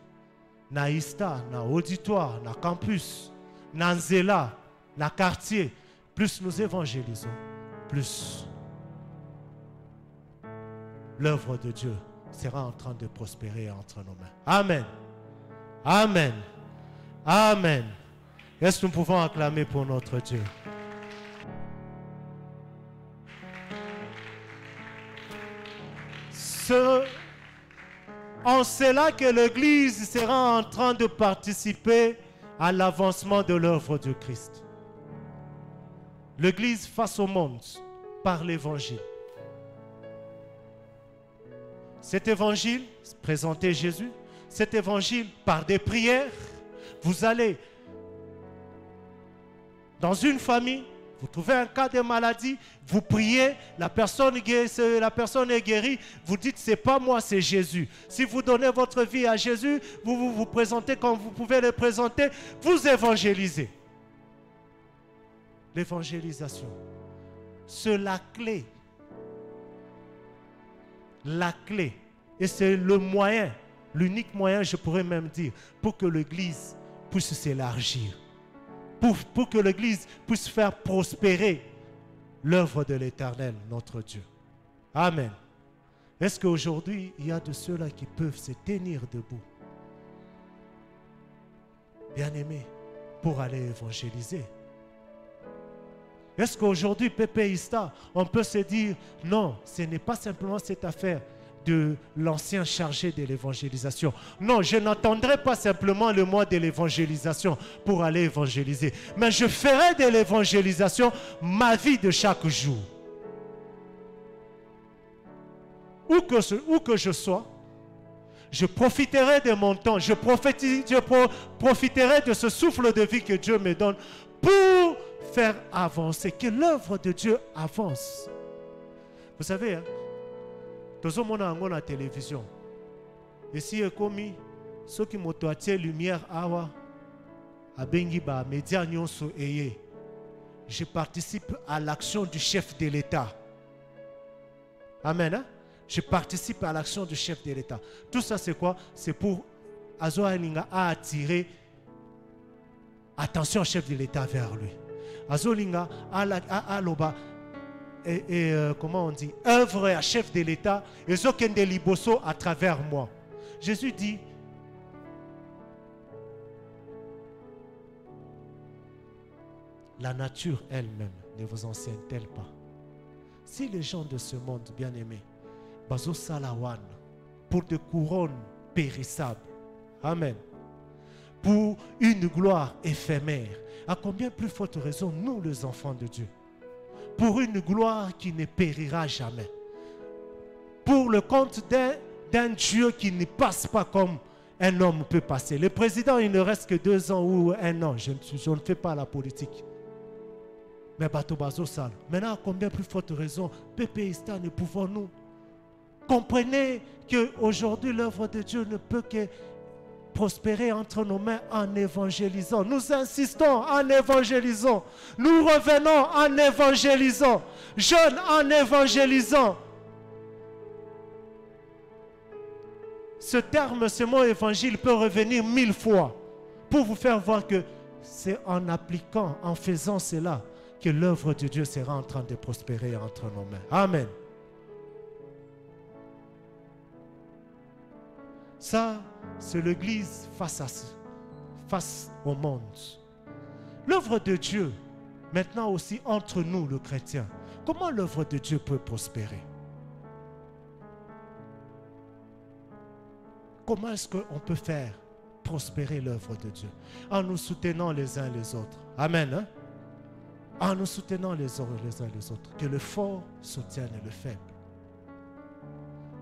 Na Ista, na auditoire, na campus, na Nzela, na quartier. Plus nous évangélisons, plus l'œuvre de Dieu sera en train de prospérer entre nos mains. Amen. Amen. Amen. Est-ce que nous pouvons acclamer pour notre Dieu? En cela que l'Église sera en train de participer à l'avancement de l'œuvre de Christ. L'Église face au monde par l'Évangile. Cet Évangile, présenter Jésus, cet Évangile par des prières, vous allez dans une famille, vous trouvez un cas de maladie, vous priez, la personne est guérie, vous dites c'est pas moi, c'est Jésus. Si vous donnez votre vie à Jésus, vous présentez comme vous pouvez le présenter, vous évangélisez. L'évangélisation, c'est la clé. La clé. Et c'est le moyen, l'unique moyen, je pourrais même dire, pour que l'Église puisse s'élargir. Pour que l'Église puisse faire prospérer l'œuvre de l'Éternel, notre Dieu. Amen. Est-ce qu'aujourd'hui, il y a de ceux-là qui peuvent se tenir debout, bien-aimés, pour aller évangéliser? Est-ce qu'aujourd'hui, Pépé Ista, on peut se dire, non, ce n'est pas simplement cette affaire de l'ancien chargé de l'évangélisation. Non, je n'attendrai pas simplement le mois de l'évangélisation pour aller évangéliser. Mais je ferai de l'évangélisation ma vie de chaque jour. où que je sois, je profiterai de mon temps, je profiterai de ce souffle de vie que Dieu me donne pour faire avancer, que l'œuvre de Dieu avance. Vous savez, hein, tout le monde a la télévision. Ici, comme ceux qui m'ont toité lumière, je participe à l'action du chef de l'État. Amen. Hein? Je participe à l'action du chef de l'État. Tout ça, c'est quoi? C'est pour attirer attention au chef de l'État vers lui. Azolinga comment on dit? Œuvre à chef de l'État et zokende liboso à travers moi. Jésus dit, la nature elle-même ne vous enseigne-t-elle pas? Si les gens de ce monde, bien-aimés, bazo salawan, pour des couronnes périssables, amen, pour une gloire éphémère, à combien plus forte raison, nous les enfants de Dieu, pour une gloire qui ne périra jamais, pour le compte d'un Dieu qui ne passe pas comme un homme peut passer. Le président, il ne reste que 2 ans ou 1 an. Je ne fais pas la politique. Mais bateau bazo sale. Maintenant, à combien plus forte raison, Pépé Istan, ne pouvons-nous? Comprenez qu'aujourd'hui, l'œuvre de Dieu ne peut que prospérer entre nos mains en évangélisant. Nous insistons en évangélisant. Nous revenons en évangélisant. Jeunes en évangélisant. Ce terme, ce mot évangile peut revenir 1000 fois pour vous faire voir que c'est en appliquant, en faisant cela, que l'œuvre de Dieu sera en train de prospérer entre nos mains. Amen. Ça, c'est l'Église face au monde. L'œuvre de Dieu, maintenant aussi entre nous, le chrétien, comment l'œuvre de Dieu peut prospérer? Comment est-ce qu'on peut faire prospérer l'œuvre de Dieu? En nous soutenant les uns les autres. Amen. Hein? En nous soutenant les uns les autres. Que le fort soutienne le faible.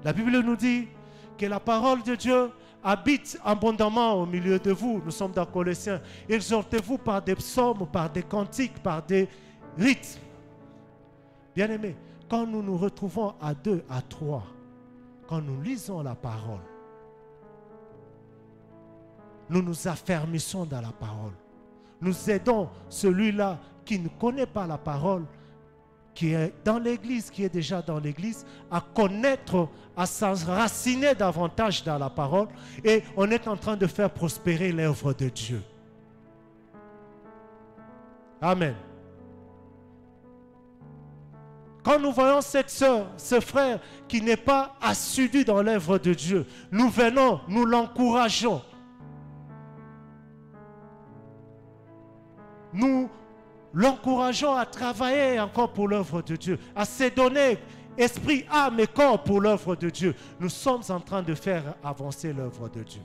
La Bible nous dit que la parole de Dieu habite abondamment au milieu de vous. Nous sommes dans Colossiens. Exhortez-vous par des psaumes, par des cantiques, par des rythmes. Bien-aimés, quand nous nous retrouvons à 2, à 3, quand nous lisons la parole, nous nous affermissons dans la parole. Nous aidons celui-là qui ne connaît pas la parole, qui est dans l'église, qui est déjà dans l'église, à connaître, à s'enraciner davantage dans la parole. Et on est en train de faire prospérer l'œuvre de Dieu. Amen. Quand nous voyons cette sœur, ce frère qui n'est pas assidu dans l'œuvre de Dieu, nous venons, nous l'encourageons. Nous l'encourageons à travailler encore pour l'œuvre de Dieu, à se donner esprit, âme et corps pour l'œuvre de Dieu. Nous sommes en train de faire avancer l'œuvre de Dieu.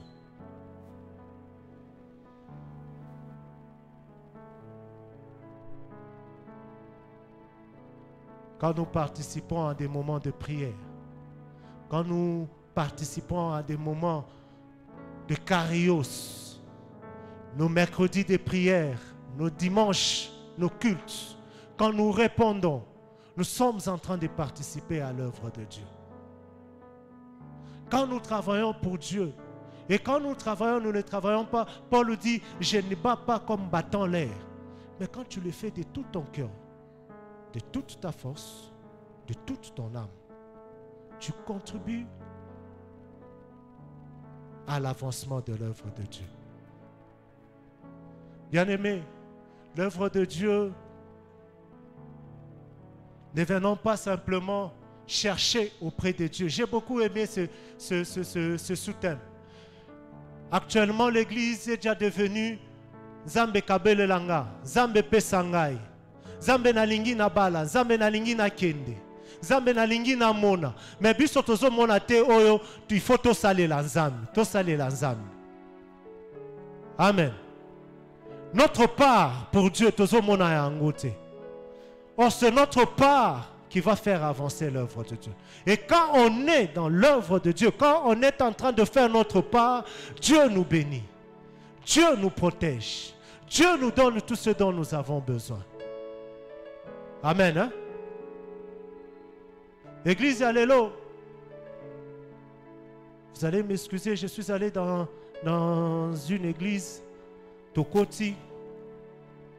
Quand nous participons à des moments de prière, quand nous participons à des moments de Karios, nos mercredis de prière, nos dimanches, nos cultes, quand nous répondons, nous sommes en train de participer à l'œuvre de Dieu. Quand nous travaillons pour Dieu, et quand nous travaillons, nous ne travaillons pas, Paul dit, je ne bats pas comme battant l'air. Mais quand tu le fais de tout ton cœur, de toute ta force, de toute ton âme, tu contribues à l'avancement de l'œuvre de Dieu. Bien-aimés, l'œuvre de Dieu, ne venons pas simplement chercher auprès de Dieu. J'ai beaucoup aimé ce sous-thème. Actuellement, l'Église est déjà devenue Zambe Kabele Langa, Zambe Pesangai, Zambe Nalingi Nabala, Zambe Nalingi Nakende, Zambe Nalingi Namona. Mais biso tozo mona te oyo, il faut to saler la Zambe, to saler la Zambe. Amen. Notre part pour Dieu, tozo mona yangote. Or, c'est notre part qui va faire avancer l'œuvre de Dieu. Et quand on est dans l'œuvre de Dieu, quand on est en train de faire notre part, Dieu nous bénit. Dieu nous protège. Dieu nous donne tout ce dont nous avons besoin. Amen. Hein? Église, alléluia. Vous allez m'excuser, je suis allé dans une église, Tokoti,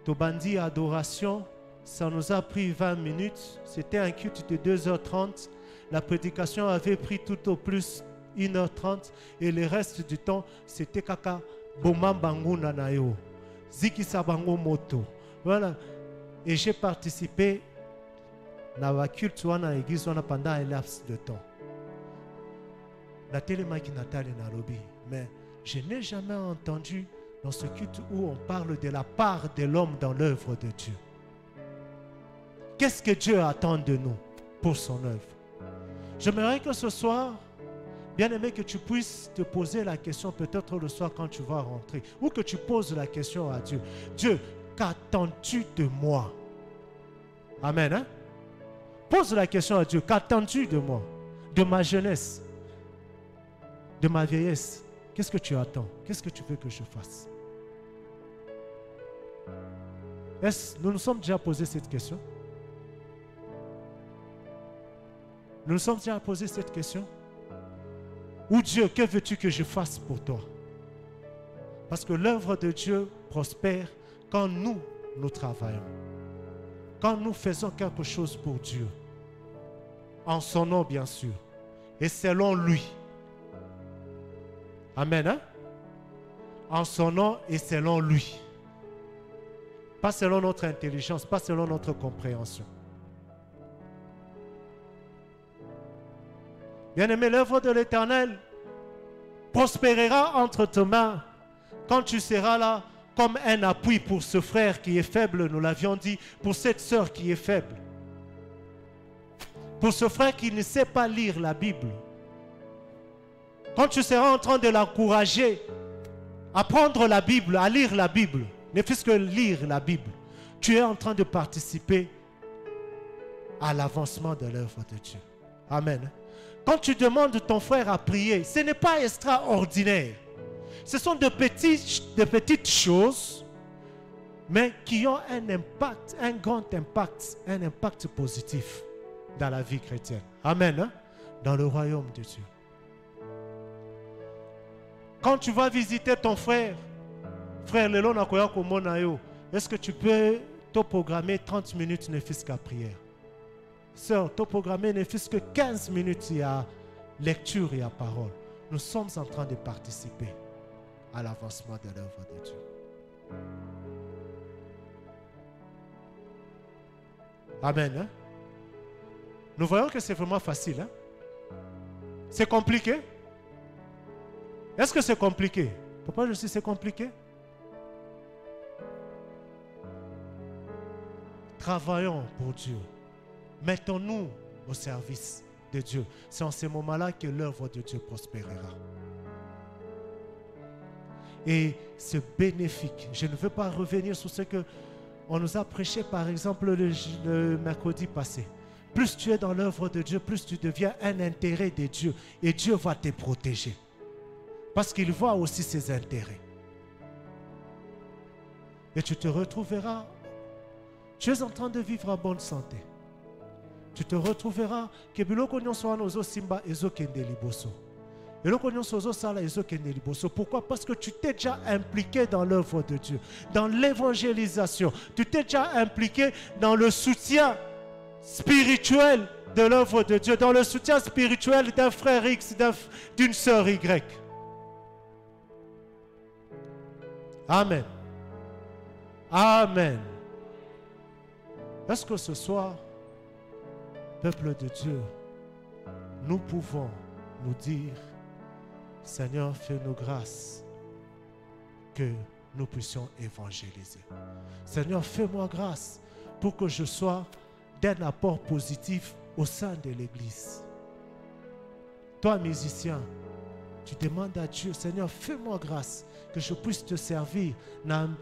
Tobandi Adoration. Ça nous a pris 20 minutes. C'était un culte de 2h30. La prédication avait pris tout au plus 1h30. Et le reste du temps, c'était kaka bomambangu nanayo. Ziki sabango moto. Voilà. Et j'ai participé dans la culte l'église pendant un laps de temps. Mais je n'ai jamais entendu dans ce culte où on parle de la part de l'homme dans l'œuvre de Dieu. Qu'est-ce que Dieu attend de nous pour son œuvre? J'aimerais que ce soir, bien aimé, que tu puisses te poser la question peut-être le soir quand tu vas rentrer, ou que tu poses la question à Dieu. Dieu, qu'attends-tu de moi? Amen. Hein? Pose la question à Dieu. Qu'attends-tu de moi? De ma jeunesse? De ma vieillesse? Qu'est-ce que tu attends? Qu'est-ce que tu veux que je fasse? Nous nous sommes déjà posé cette question? Nous nous sommes déjà posé cette question? Ou Dieu, que veux-tu que je fasse pour toi? Parce que l'œuvre de Dieu prospère quand nous travaillons. Quand nous faisons quelque chose pour Dieu. En son nom, bien sûr. Et selon lui. Amen. Hein? En son nom et selon lui. Pas selon notre intelligence, pas selon notre compréhension. Bien-aimé, l'œuvre de l'Éternel prospérera entre tes mains quand tu seras là comme un appui pour ce frère qui est faible, nous l'avions dit, pour cette sœur qui est faible. Pour ce frère qui ne sait pas lire la Bible. Quand tu seras en train de l'encourager à prendre la Bible, à lire la Bible, ne fût-ce que lire la Bible, tu es en train de participer à l'avancement de l'œuvre de Dieu. Amen. Quand tu demandes ton frère à prier, ce n'est pas extraordinaire. Ce sont de petites choses, mais qui ont un impact, un grand impact, un impact positif dans la vie chrétienne. Amen. Hein? Dans le royaume de Dieu. Quand tu vas visiter ton frère, frère Lelo Nakoya Komonayo, est-ce que tu peux te programmer 30 minutes ne fût-ce qu'à prière? Sœur, te programmer ne fût-ce que 15 minutes, il y a lecture et il y a parole. Nous sommes en train de participer à l'avancement de l'œuvre de Dieu. Amen. Hein? Nous voyons que c'est vraiment facile. Hein? C'est compliqué? Est-ce que c'est compliqué? Pourquoi je dis c'est compliqué? Travaillons pour Dieu. Mettons-nous au service de Dieu. C'est en ce moment-là que l'œuvre de Dieu prospérera. Et c'est bénéfique. Je ne veux pas revenir sur ce qu'on nous a prêché, par exemple, le mercredi passé. Plus tu es dans l'œuvre de Dieu, plus tu deviens un intérêt de Dieu. Et Dieu va te protéger. Parce qu'il voit aussi ses intérêts. Et tu te retrouveras, tu es en train de vivre en bonne santé. Tu te retrouveras que biloko nyonso wana ozosimba ezokende liboso. Biloko nyonso ozosala ezokende liboso. Pourquoi? Parce que tu t'es déjà impliqué dans l'œuvre de Dieu, dans l'évangélisation. Tu t'es déjà impliqué dans le soutien spirituel de l'œuvre de Dieu, dans le soutien spirituel d'un frère X, d'une sœur Y. Amen. Amen. Est-ce que ce soir, peuple de Dieu, nous pouvons nous dire, Seigneur, fais-nous grâce que nous puissions évangéliser. Seigneur, fais-moi grâce pour que je sois d'un apport positif au sein de l'Église. Toi, musicien, tu demandes à Dieu, Seigneur, fais-moi grâce que je puisse te servir dans le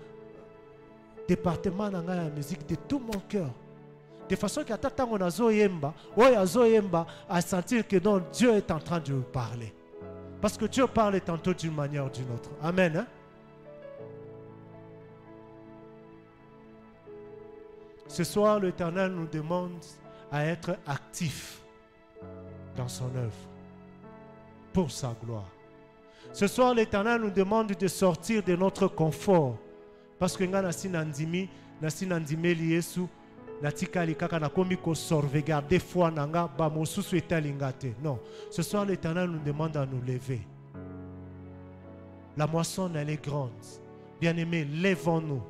département de la musique de tout mon cœur. De façon qu'à tant qu'on a zoyemba, zoyemba, à sentir que non, Dieu est en train de nous parler. Parce que Dieu parle tantôt d'une manière ou d'une autre. Amen. Hein? Ce soir, l'Éternel nous demande à être actifs dans son œuvre pour sa gloire. Ce soir, l'Éternel nous demande de sortir de notre confort. Parce que nga nasi nandimi Yesu natikali kaka nakomi ko sauvegarder foi nanga ba mosusu etalingate. Non, ce soir l'Éternel nous demande à nous lever. La moisson elle est grande. Bien-aimés, lèvons-nous.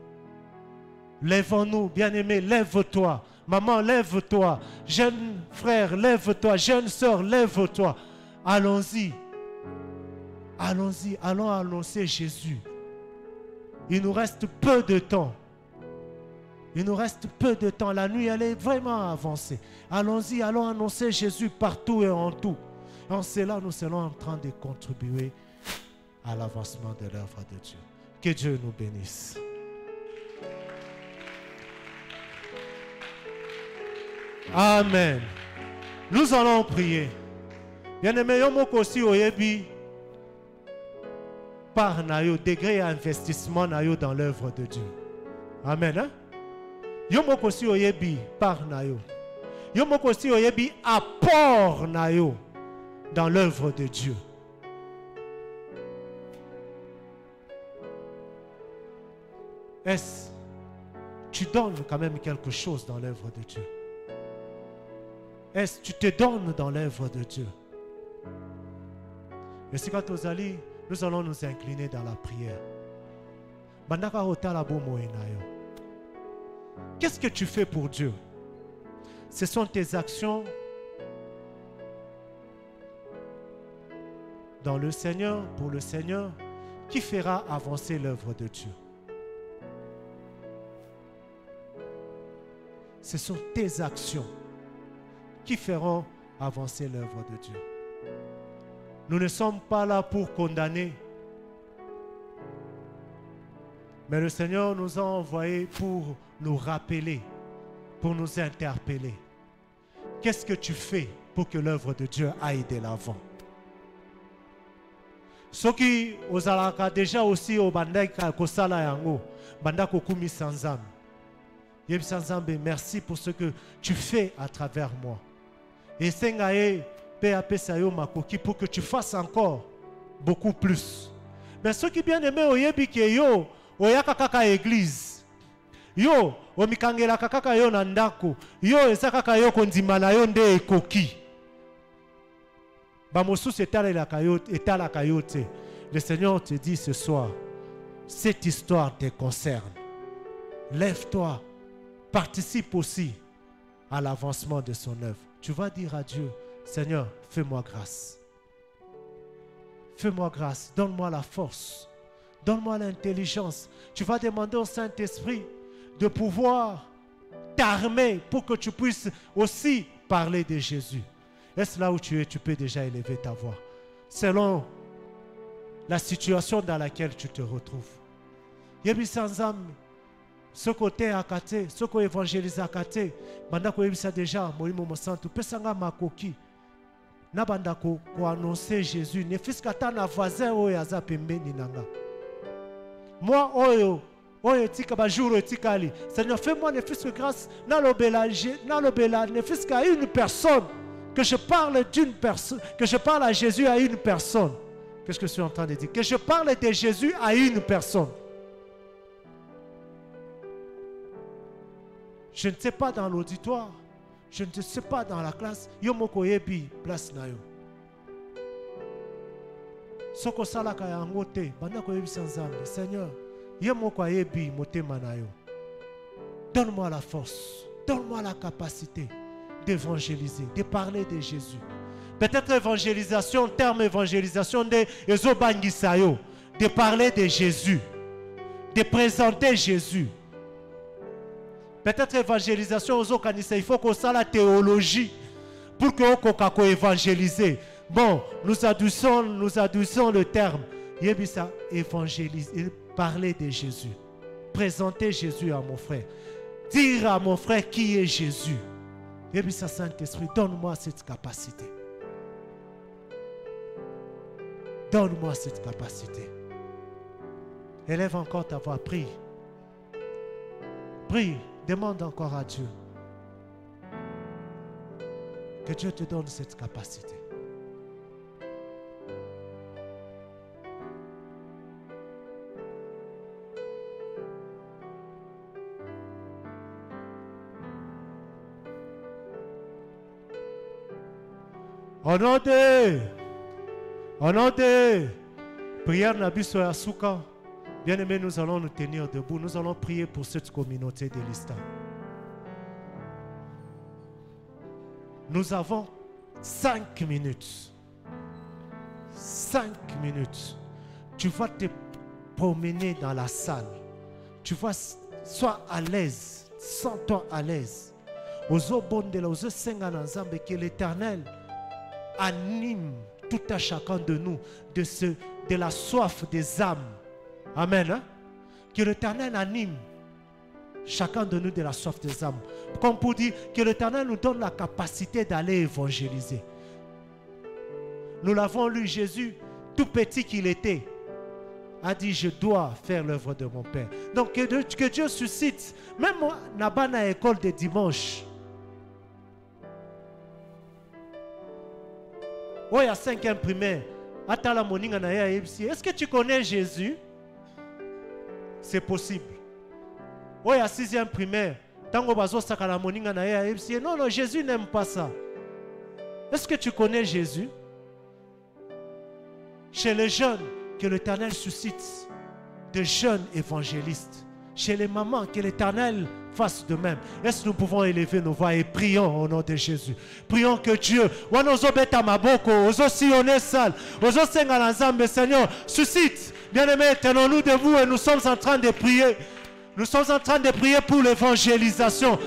Lèvons-nous, bien-aimés, lève-toi. Maman, lève-toi. Jeune frère, lève-toi. Jeune sœur, lève-toi. Allons-y. Allons-y, allons annoncer Jésus. Il nous reste peu de temps. Il nous reste peu de temps. La nuit, elle est vraiment avancée. Allons-y, allons annoncer Jésus partout et en tout. En cela, nous serons en train de contribuer à l'avancement de l'œuvre de Dieu. Que Dieu nous bénisse. Amen. Nous allons prier. Bien-aimé, yomoko aussi oyebi par nayo degré d'investissement nayo dans l'œuvre de Dieu. Amen. Hein? Yomoko aussi oyebi par nayo. Yomoko aussi oyebi apport nayo dans l'œuvre de Dieu. Est-ce tu donnes quand même quelque chose dans l'œuvre de Dieu? Est-ce que tu te donnes dans l'œuvre de Dieu? Et si quand nous allons nous incliner dans la prière. Qu'est-ce que tu fais pour Dieu? Ce sont tes actions dans le Seigneur, pour le Seigneur, qui fera avancer l'œuvre de Dieu. Ce sont tes actions qui feront avancer l'œuvre de Dieu. Nous ne sommes pas là pour condamner. Mais le Seigneur nous a envoyés pour nous rappeler, pour nous interpeller. Qu'est-ce que tu fais pour que l'œuvre de Dieu aille de l'avant? Ceux qui ont déjà aussi au bandaka kosala yango, bandako kumi sanzam. Yeb sanzambe, merci pour ce que tu fais à travers moi. Et sengaye PAP sayo makoki pour que tu fasses encore beaucoup plus. Mais ceux qui bien aimé oyebi ke yo oyaka kaka église. Yo omikangela kaka yo na ndako. Yo ezaka yo kondima na yo nde ekoki. Ba mosusu etala kayote. Le Seigneur te dit ce soir, cette histoire te concerne. Lève-toi, participe aussi à l'avancement de son œuvre. Tu vas dire à Dieu, Seigneur, fais-moi grâce. Fais-moi grâce, donne-moi la force, donne-moi l'intelligence. Tu vas demander au Saint-Esprit de pouvoir t'armer pour que tu puisses aussi parler de Jésus. Est-ce là où tu es, tu peux déjà élever ta voix, selon la situation dans laquelle tu te retrouves. Yebi sanzam, ce côté à côté, ce qu'on évangélise à côté, bandako yebi ça déjà, moïmo mosantu, pesanga makoki. Na bandako ko annoncer Jésus, ne fiskata na voisin oyo aza pembeni nanga. Moi oyo tika ba jour etikali. Seigneur, fais-moi ne fiske grâce na lobela, ne fiske à une personne. Que je parle d'une personne, que je parle à Jésus à une personne. Qu'est-ce que je suis en train de dire? Que je parle de Jésus à une personne. Je ne sais pas dans l'auditoire, je ne sais pas dans la classe. Yomoko yebi place na yo. Soko sala ka yango te, banda ko yebi sanzambe. Seigneur, yomoko yebi motema na yo. Donne-moi la force, donne-moi la capacité d'évangéliser, de parler de Jésus. Peut-être évangélisation, terme évangélisation de Ezobangisayo, de parler de Jésus, de présenter Jésus. Peut-être évangélisation aux Okanisa, il faut qu'on sache la théologie pour qu'on évangéliser. Bon, nous adoucissons le terme. Yebisa, évangéliser, parler de Jésus. Présenter Jésus à mon frère. Dire à mon frère qui est Jésus. Et puis, Saint-Esprit, donne-moi cette capacité. Donne-moi cette capacité. Élève encore ta voix, prie. Prie, demande encore à Dieu. Que Dieu te donne cette capacité. Au nom de prière Nabiso Asuka, bien-aimés, nous allons nous tenir debout. Nous allons prier pour cette communauté de l'Istan. Nous avons 5 minutes. 5 minutes. Tu vas te promener dans la salle. Tu vas, sois à l'aise. Sens-toi à l'aise. Que l'Éternel anime tout à chacun de nous de la soif des âmes. Amen. Hein? Que l'Éternel anime chacun de nous de la soif des âmes. Comme pour dire que l'Éternel nous donne la capacité d'aller évangéliser. Nous l'avons lu, Jésus, tout petit qu'il était, a dit, je dois faire l'œuvre de mon Père. Donc que Dieu suscite, même moi, Nabana école de dimanche. Oh, il y a 5e primaire. Est-ce que tu connais Jésus? C'est possible. Oh, il y a 6e primaire. Non, non, Jésus n'aime pas ça. Est-ce que tu connais Jésus? Chez les jeunes, que l'Éternel suscite de jeunes évangélistes. Chez les mamans, que l'Éternel fasse de même. Est-ce que nous pouvons élever nos voix et prions au nom de Jésus? Prions que Dieu, Seigneur, suscite. Bien-aimés, tenons-nous debout et nous sommes en train de prier. Nous sommes en train de prier pour l'évangélisation.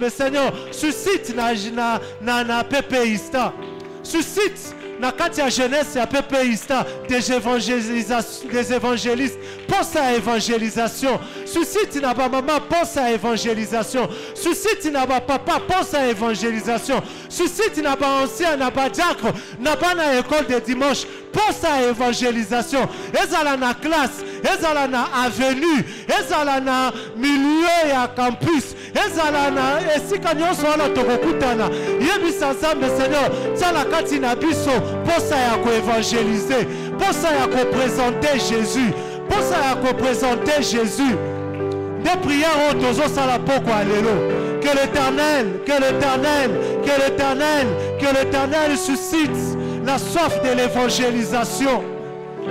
Seigneur, suscite na PPIsta. Suscite na katia jeunesse ya PPIsta des évangélistes. Pense à évangélisation. Suscite na ba maman, pense à évangélisation. Suscite na ba papa, pense à évangélisation. Suscite na ba ancien, na ba diacre, na ba na école de dimanche. Pense à évangélisation. Ezala na classe, ezala na avenue, ezala na milieu ya campus, ezala na esika nyonso wana tokokutana. Yebisa Nzambe Seigneur, tsala kati na biso, posa ya ko évangéliser, posa ya ko présenter Jésus, posa ya ko présenter Jésus. Des prières au tozo sala poko alelo. Que l'Éternel suscite la soif de l'évangélisation.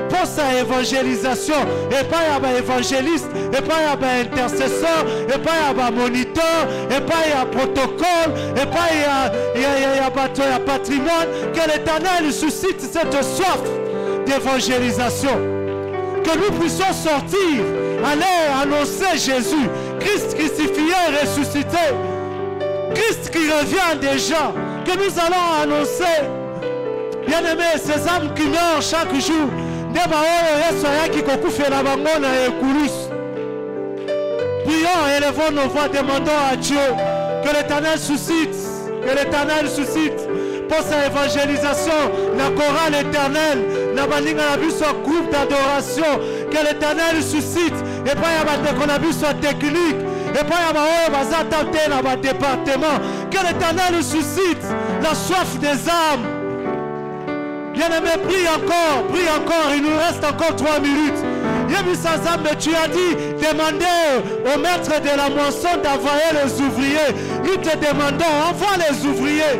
Pense à évangélisation. Et pas à évangéliste, et pas à intercesseur, et pas à moniteur, et pas à protocole, et pas à patrimoine. Que l'Éternel suscite cette soif d'évangélisation. Que nous puissions sortir, aller annoncer Jésus, Christ crucifié et ressuscité, Christ qui revient déjà, que nous allons annoncer. Bien-aimés, ces âmes qui meurent chaque jour, prions, élevons nos voix, demandons à Dieu que l'Éternel suscite, pour sa évangélisation, la chorale éternelle, la groupe d'adoration, que l'Éternel suscite, et pas y soit technique, et pas y département, que l'Éternel suscite la soif des âmes. Bien-aimé, prie encore, il nous reste encore 3 minutes. Mais tu as dit, demandez au maître de la moisson d'envoyer les ouvriers. Nous te demandons, envoie les ouvriers.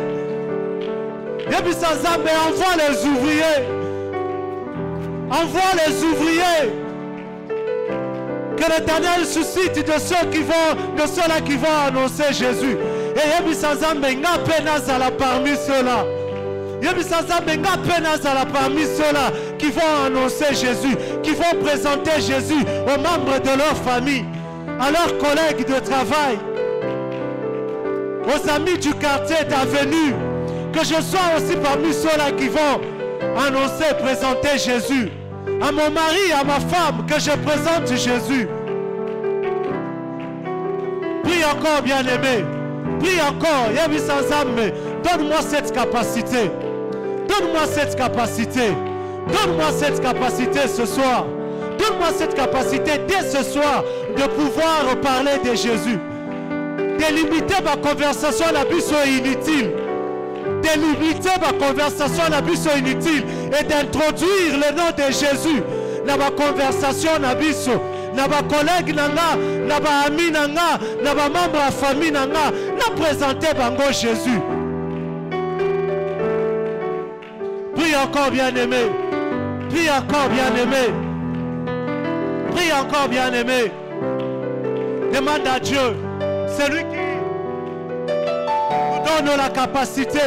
Envoie les ouvriers. Envoie les ouvriers. Que l'Éternel suscite de ceux-là qui vont annoncer Jésus. Et parmi ceux-là. Parmi ceux-là qui vont annoncer Jésus, qui vont présenter Jésus aux membres de leur famille, à leurs collègues de travail, aux amis du quartier d'avenue, que je sois aussi parmi ceux-là qui vont annoncer, présenter Jésus, à mon mari, à ma femme, que je présente Jésus. Prie encore, bien-aimé. Prie encore. Donne-moi cette capacité. Donne-moi cette capacité. Donne-moi cette capacité ce soir. Donne-moi cette capacité dès ce soir de pouvoir parler de Jésus. Délimiter ma conversation à la bus inutile. Délimiter ma conversation à la bus inutile. Et d'introduire le nom de Jésus dans ma conversation à la bus. Dans ma collègue, dans ma ami, dans ma membre de la famille, dans présenter Bango Jésus. Prie encore bien-aimé. Prie encore bien-aimé. Prie encore bien-aimé. Demande à Dieu. Celui qui nous donne la capacité.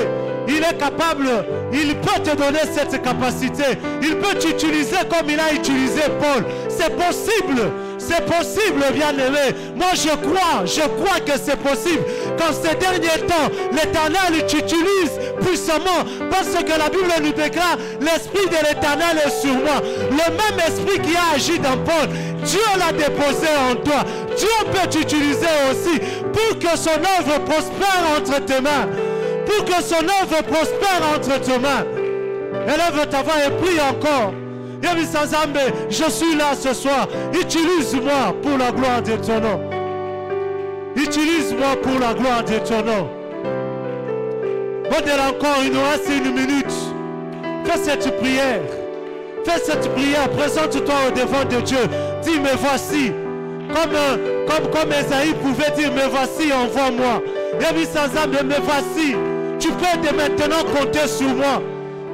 Il est capable. Il peut te donner cette capacité. Il peut t'utiliser comme il a utilisé Paul. C'est possible. C'est possible, bien-aimé. Moi, je crois que c'est possible. Qu'en ces derniers temps, l'Éternel t'utilise puissamment. Parce que la Bible nous déclare, l'Esprit de l'Éternel est sur moi. Le même Esprit qui a agi dans Paul, Dieu l'a déposé en toi. Dieu peut t'utiliser aussi pour que son œuvre prospère entre tes mains. Pour que son œuvre prospère entre tes mains. Élève ta voix et prie encore. Je suis là ce soir. Utilise-moi pour la gloire de ton nom. Utilise-moi pour la gloire de ton nom. Donne encore, il nous reste 1 minute. Fais cette prière. Fais cette prière. Présente-toi au devant de Dieu. Dis, me voici. Comme Esaïe pouvait dire, me voici, envoie-moi. Me voici. Tu peux dès maintenant compter sur moi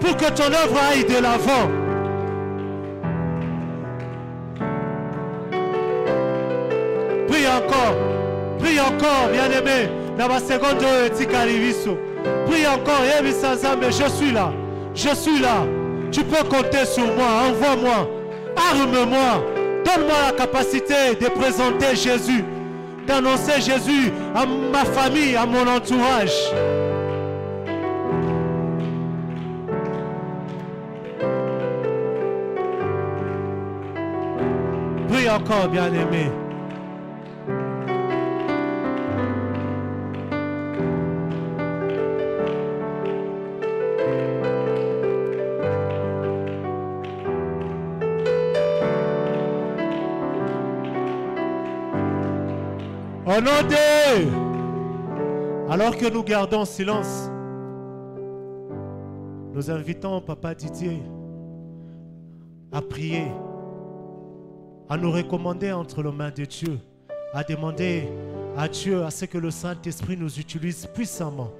pour que ton œuvre aille de l'avant. Prie encore, bien-aimé. Dans ma seconde, prie encore, je suis là. Tu peux compter sur moi, envoie-moi, arme-moi, donne-moi la capacité de présenter Jésus, d'annoncer Jésus à ma famille, à mon entourage. Prie encore, bien-aimé. Au nom de... Alors que nous gardons silence, nous invitons Papa Didier à prier, à nous recommander entre les mains de Dieu, à demander à Dieu à ce que le Saint-Esprit nous utilise puissamment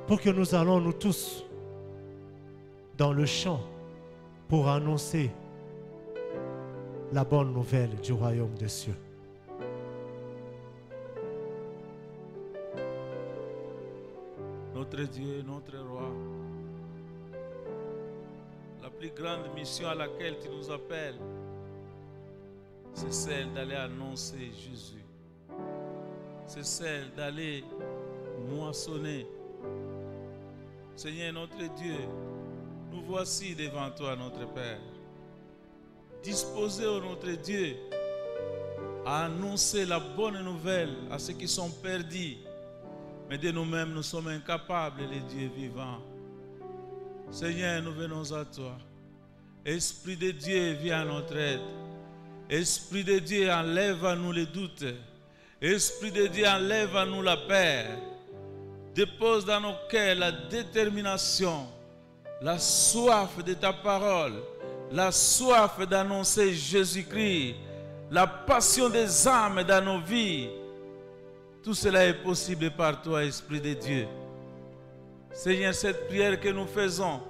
pour que nous allons nous tous dans le champ pour annoncer la bonne nouvelle du royaume des cieux. Notre Dieu, notre Roi, la plus grande mission à laquelle tu nous appelles, c'est celle d'aller annoncer Jésus. C'est celle d'aller moissonner. Seigneur notre Dieu, nous voici devant toi, notre Père. Disposés, ô notre Dieu, à annoncer la bonne nouvelle à ceux qui sont perdus. Mais de nous-mêmes, nous sommes incapables, les dieux vivants. Seigneur, nous venons à toi. Esprit de Dieu, viens à notre aide. Esprit de Dieu, enlève à nous les doutes. Esprit de Dieu, enlève à nous la peur. Dépose dans nos cœurs la détermination, la soif de ta parole, la soif d'annoncer Jésus-Christ, la passion des âmes dans nos vies. Tout cela est possible par toi, Esprit de Dieu. Seigneur, cette prière que nous faisons,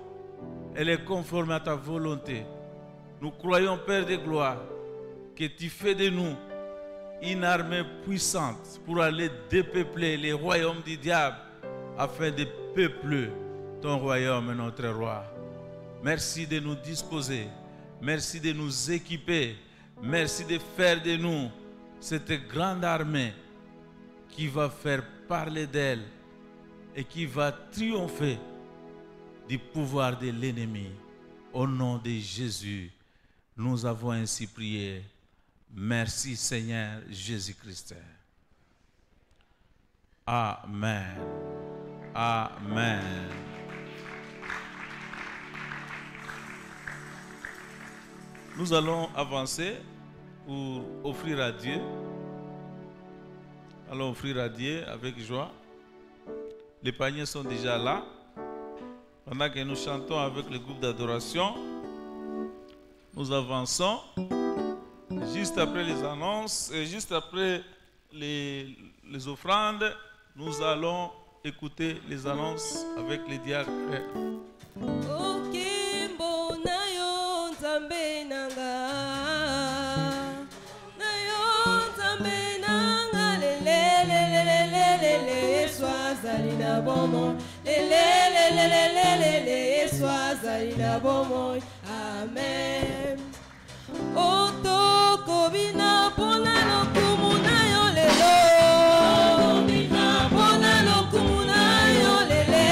elle est conforme à ta volonté. Nous croyons, Père de gloire, que tu fais de nous une armée puissante pour aller dépeupler les royaumes du diable afin de peupler ton royaume, notre roi. Merci de nous disposer. Merci de nous équiper. Merci de faire de nous cette grande armée qui va faire parler d'elle et qui va triompher du pouvoir de l'ennemi. Au nom de Jésus, nous avons ainsi prié. Merci Seigneur Jésus-Christ. Amen. Amen. Nous allons avancer pour offrir à Dieu. Allons offrir à Dieu avec joie. Les paniers sont déjà là. Pendant que nous chantons avec le groupe d'adoration, nous avançons. Juste après les annonces et juste après les offrandes, nous allons écouter les annonces avec les diacres. Amen. Otoko bina pona lokumu na yo lelo. Pona lokumu na yo lele.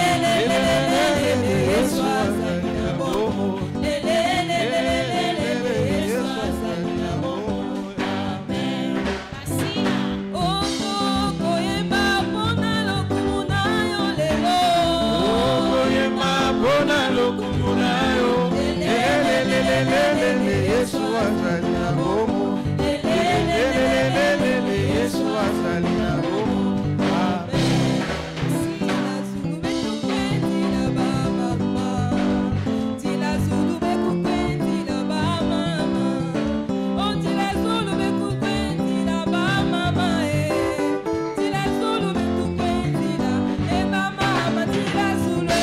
Yesu azali na bomo. Lele. Yesu azali na bomo. Amen. Otoko yemba pona lokumu na yo lelo. Yemba pona lokumu na yo. Yesu azali na bomo. Yesu azali na bomo. Amen. Tila zulu bekukwenti la ba mama. Oh tila zulu bekukwenti la ba mama Tila zulu bekukwenti la ba mama tila zulu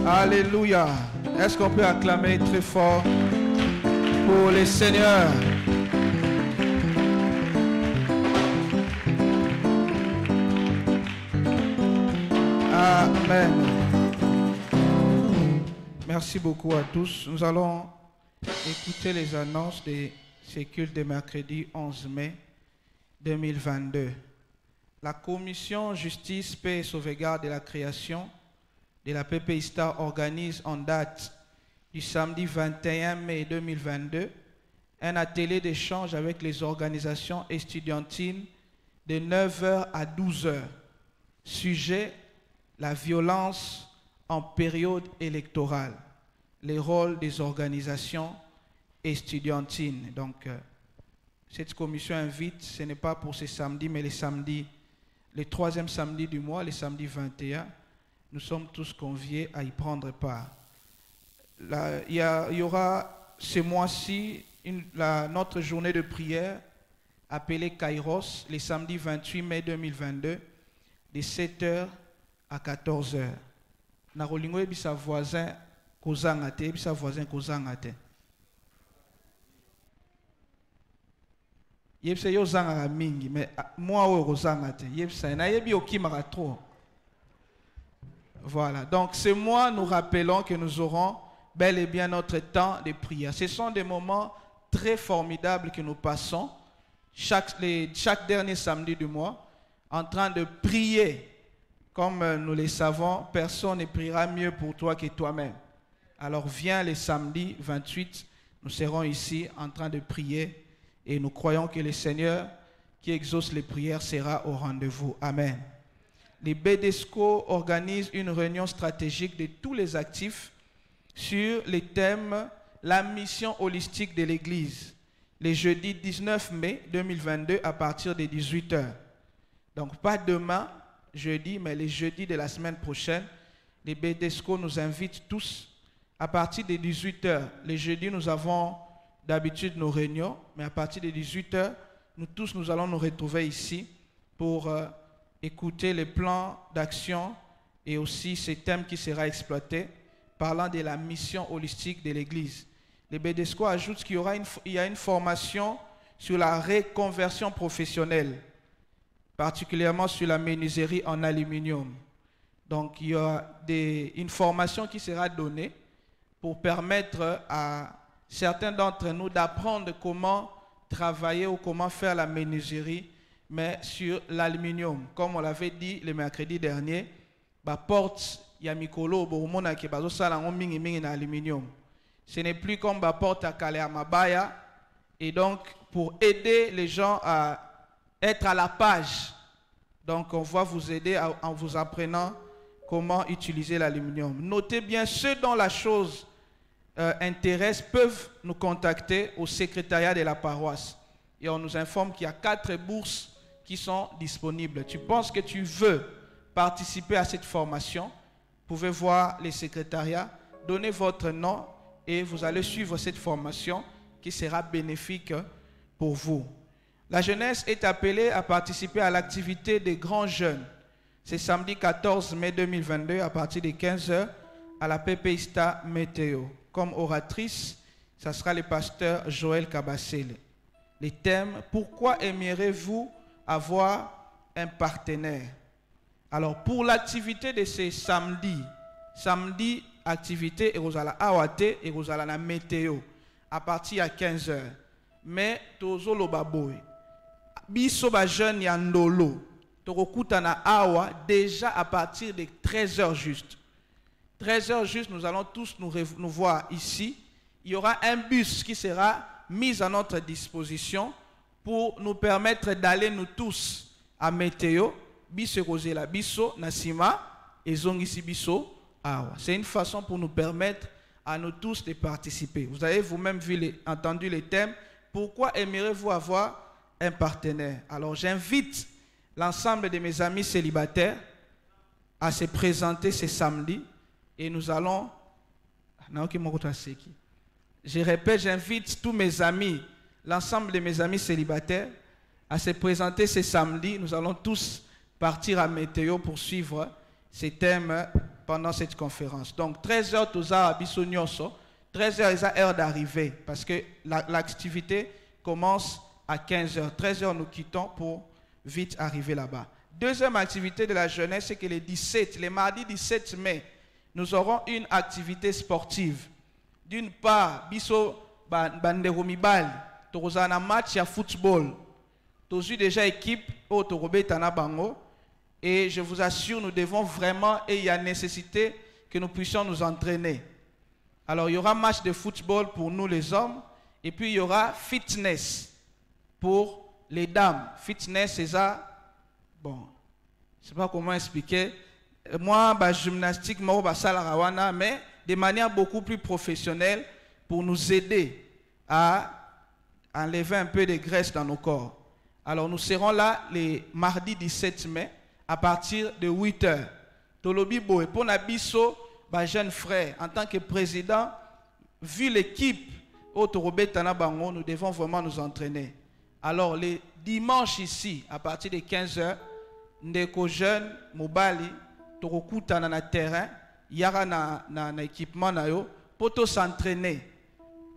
Alléluia. Est-ce qu'on peut acclamer très fort pour les seigneurs? Amen. Merci beaucoup à tous. Nous allons écouter les annonces de ces cultes de mercredi 11 mai 2022. La commission Justice, Paix et Sauvegarde de la Création de la PPI-Star organise en date du samedi 21 mai 2022 un atelier d'échange avec les organisations estudiantines de 9h à 12h. Sujet: la violence en période électorale, les rôles des organisations estudiantines. Donc, cette commission invite, ce n'est pas pour ce samedi, mais les samedis, le troisième samedi du mois, le samedi 21, nous sommes tous conviés à y prendre part. Il y aura ce mois-ci notre journée de prière appelée Kairos, le samedi 28 mai 2022, de 7h à 14h. Na rolingo ebisa voisin kozanga te, ebisa voisin kozanga te. Yebisa yo zanga mingi, mais moi o kozanga te. Yebisa na yebi okimaka trop. Voilà, donc ce mois, nous rappelons que nous aurons bel et bien notre temps de prière. Ce sont des moments très formidables que nous passons chaque dernier samedi du mois en train de prier. Comme nous le savons, personne ne priera mieux pour toi que toi-même. Alors viens le samedi 28, nous serons ici en train de prier et nous croyons que le Seigneur qui exauce les prières sera au rendez-vous. Amen. Les BDESCO organisent une réunion stratégique de tous les actifs sur le thème « La mission holistique de l'Église » le jeudi 19 mai 2022 à partir de 18h. Donc pas demain, jeudi, mais les jeudis de la semaine prochaine, les BDESCO nous invitent tous à partir de 18h. Les jeudis, nous avons d'habitude nos réunions, mais à partir de 18h, nous allons nous retrouver ici pour écouter les plans d'action et aussi ces thèmes qui sera exploité parlant de la mission holistique de l'Église. Les BDESCO ajoutent qu'il y a une formation sur la reconversion professionnelle, particulièrement sur la menuiserie en aluminium. Donc il y a une formation qui sera donnée pour permettre à certains d'entre nous d'apprendre comment travailler ou comment faire la menuiserie, mais sur l'aluminium. Comme on l'avait dit le mercredi dernier, la porte Yamikolo, Boromona qui bazo sala en mingi na aluminium. Ce n'est plus comme la porte à Kale à Mabaya. Et donc, pour aider les gens à être à la page, donc on va vous aider en vous apprenant comment utiliser l'aluminium. Notez bien, ceux dont la chose intéresse peuvent nous contacter au secrétariat de la paroisse. Et on nous informe qu'il y a 4 bourses qui sont disponibles. Tu penses que tu veux participer à cette formation? Vous pouvez voir les secrétariats, donnez votre nom et vous allez suivre cette formation qui sera bénéfique pour vous. La jeunesse est appelée à participer à l'activité des grands jeunes. C'est samedi 14 mai 2022 à partir de 15 h à la Pepeista Météo. Comme oratrice, ça sera le pasteur Joël Kabassele. Les thèmes: pourquoi aimeriez-vous avoir un partenaire? Alors pour l'activité de ce samedi activité et vous allez awate et vous allez la météo à partir de 15 h. Mais tozo lo baboy biso ba jeune ya ndolo tokokuta na awa déjà à partir de 13 h juste. 13 h juste, nous allons tous nous voir ici. Il y aura un bus qui sera mis à notre disposition pour nous permettre d'aller nous tous à météo biso rosé la biso nasima et zongisi biso awa. C'est une façon pour nous permettre à nous tous de participer. Vous avez vous-même entendu les thèmes. Pourquoi aimeriez-vous avoir un partenaire? Alors j'invite l'ensemble de mes amis célibataires à se présenter ce samedi et nous allons... Je répète, j'invite tous mes amis, l'ensemble de mes amis célibataires à se présenter ce samedi. Nous allons tous partir à météo pour suivre ces thèmes pendant cette conférence. Donc 13 h toza abiso nyonso, 13 h est l'heure d'arriver parce que l'activité commence à 15 h. 13 h nous quittons pour vite arriver là-bas. Deuxième activité de la jeunesse, c'est que le mardi 17 mai, nous aurons une activité sportive. D'une part, biso bandero mibali, toza na match à football. Tozu déjà équipe au Torobetana Bango. Et je vous assure, nous devons vraiment, et il y a nécessité que nous puissions nous entraîner. Alors, il y aura match de football pour nous les hommes, et puis il y aura fitness pour les dames. Fitness, c'est ça. Bon, je ne sais pas comment expliquer. Moi, gymnastique, mais de manière beaucoup plus professionnelle pour nous aider à enlever un peu de graisse dans nos corps. Alors, nous serons là les mardis 17 mai. À partir de 8 h. Tolobi Boé, pour Nabiso, jeune frère, en tant que président, vu l'équipe au Torobetana Bango, nous devons vraiment nous entraîner. Alors, les dimanches ici, à partir de 15 h, Ndeko jeune, Mobali, Torokuta na terrain, Yara na équipement na yo, pour s'entraîner.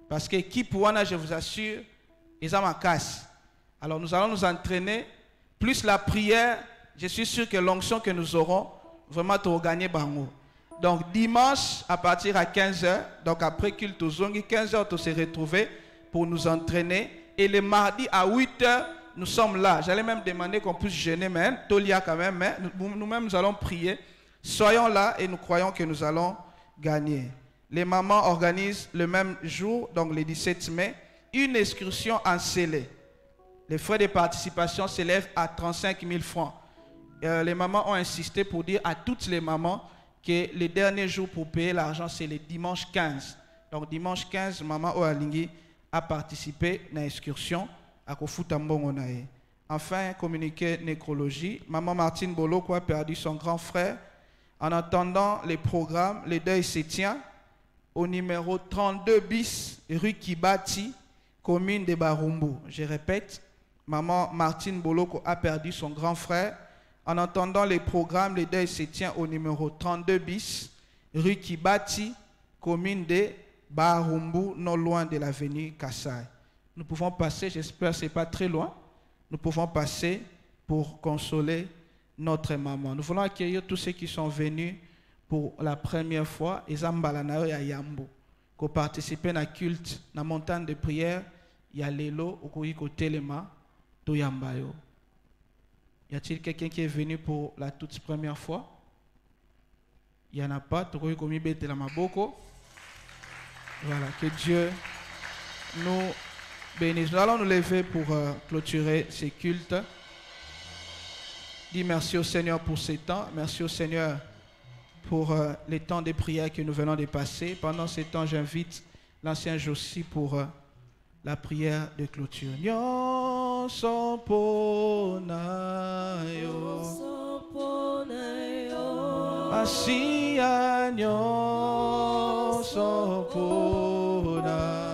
Parce que l'équipe, je vous assure, ils ont ma casse. Alors, nous allons nous entraîner, plus la prière. Je suis sûr que l'onction que nous aurons, vraiment, tu vas gagner bango. Donc, dimanche, à partir de 15 h, donc après culte aux zongi, 15 h, tu se retrouver pour nous entraîner. Et le mardi à 8 h, nous sommes là. J'allais même demander qu'on puisse jeûner, mais Tolia quand même, mais nous-mêmes, nous allons prier. Soyons là et nous croyons que nous allons gagner. Les mamans organisent le même jour, donc le 17 mai, une excursion en scellé. Les frais de participation s'élèvent à 35 000 francs. Les mamans ont insisté pour dire à toutes les mamans que les derniers jours pour payer l'argent, c'est le dimanche 15. Donc dimanche 15, maman Oalingi a participé à l'excursion à Kofutambongonae. Enfin, communiqué nécrologie, maman Martine Boloko a perdu son grand frère. En attendant les programmes, le deuil se tient au numéro 32 bis, rue Kibati, commune de Barumbu. Je répète, maman Martine Boloko a perdu son grand frère. En attendant les programmes, le deuil se tient au numéro 32 bis, rue Kibati, commune de Barumbu, non loin de l'avenue Kassai. Nous pouvons passer, j'espère que ce n'est pas très loin, nous pouvons passer pour consoler notre maman. Nous voulons accueillir tous ceux qui sont venus pour la première fois, et Zambalanao et Yambo, qui participent à la culte, à la montagne de prière, il y a Lelo, au Telema, to Yambayo. Y a-t-il quelqu'un qui est venu pour la toute première fois? Il n'y en a pas. Voilà, que Dieu nous bénisse. Nous allons nous lever pour clôturer ces cultes. Dis merci au Seigneur pour ces temps. Merci au Seigneur pour les temps de prière que nous venons de passer. Pendant ces temps, j'invite l'ancien Josie pour la prière de clôture. Nyonso ponayo, Masia nyonso ponayo.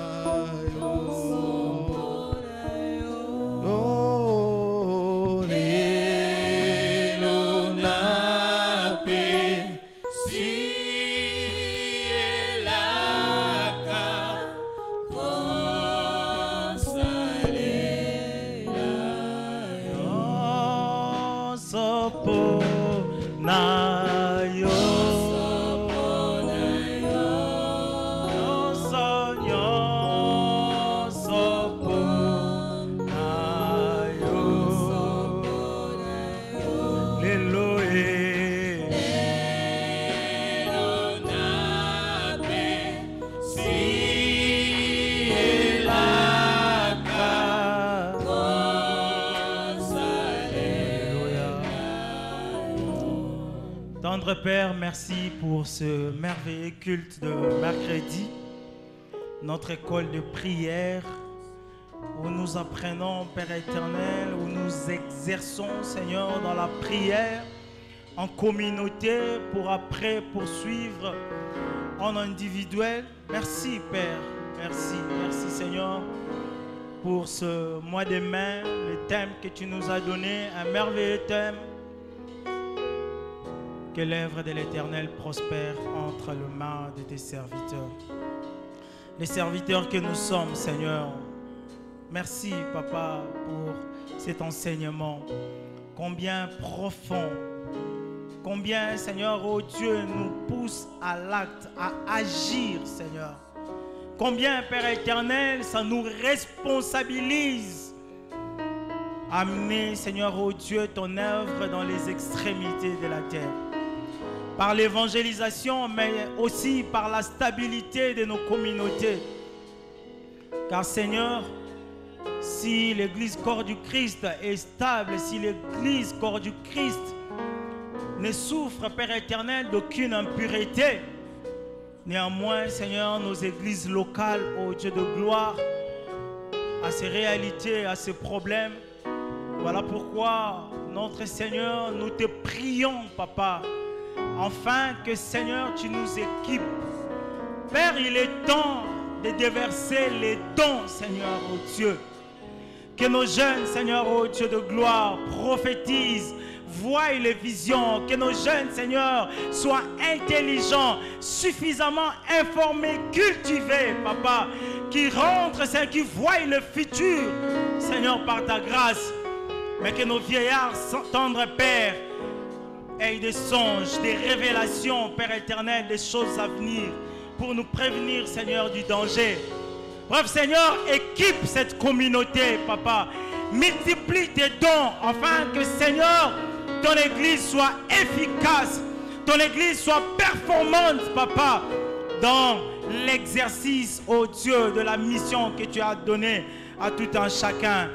Tendre Père, merci pour ce merveilleux culte de mercredi, notre école de prière, où nous apprenons, Père éternel, où nous exerçons, Seigneur, dans la prière, en communauté, pour après poursuivre en individuel. Merci, Père, merci, merci, Seigneur, pour ce mois de mai, le thème que tu nous as donné, un merveilleux thème. Que l'œuvre de l'Éternel prospère entre les mains de tes serviteurs. Les serviteurs que nous sommes, Seigneur. Merci, Papa, pour cet enseignement. Combien profond, combien, Seigneur, oh Dieu, nous pousse à l'acte, à agir, Seigneur. Combien, Père éternel, ça nous responsabilise. Amener, Seigneur, oh Dieu, ton œuvre dans les extrémités de la terre. Par l'évangélisation, mais aussi par la stabilité de nos communautés. Car Seigneur, si l'Église corps du Christ est stable, si l'Église corps du Christ ne souffre, Père éternel, d'aucune impureté, néanmoins, Seigneur, nos églises locales, ô Dieu de gloire, à ces réalités, à ces problèmes, voilà pourquoi, notre Seigneur, nous te prions, Papa, afin que, Seigneur, tu nous équipes. Père, il est temps de déverser les dons, Seigneur, ô Dieu. Que nos jeunes, Seigneur, ô Dieu de gloire, prophétisent, voient les visions. Que nos jeunes, Seigneur, soient intelligents, suffisamment informés, cultivés, Papa. Qui rentrent, Seigneur, qui voient le futur, Seigneur, par ta grâce. Mais que nos vieillards, tendres Père, aient des songes, des révélations, Père éternel, des choses à venir pour nous prévenir, Seigneur, du danger. Bref, Seigneur, équipe cette communauté, Papa. Multiplie tes dons afin que, Seigneur, ton Église soit efficace, ton Église soit performante, Papa, dans l'exercice, ô Dieu, de la mission que tu as donnée à tout un chacun.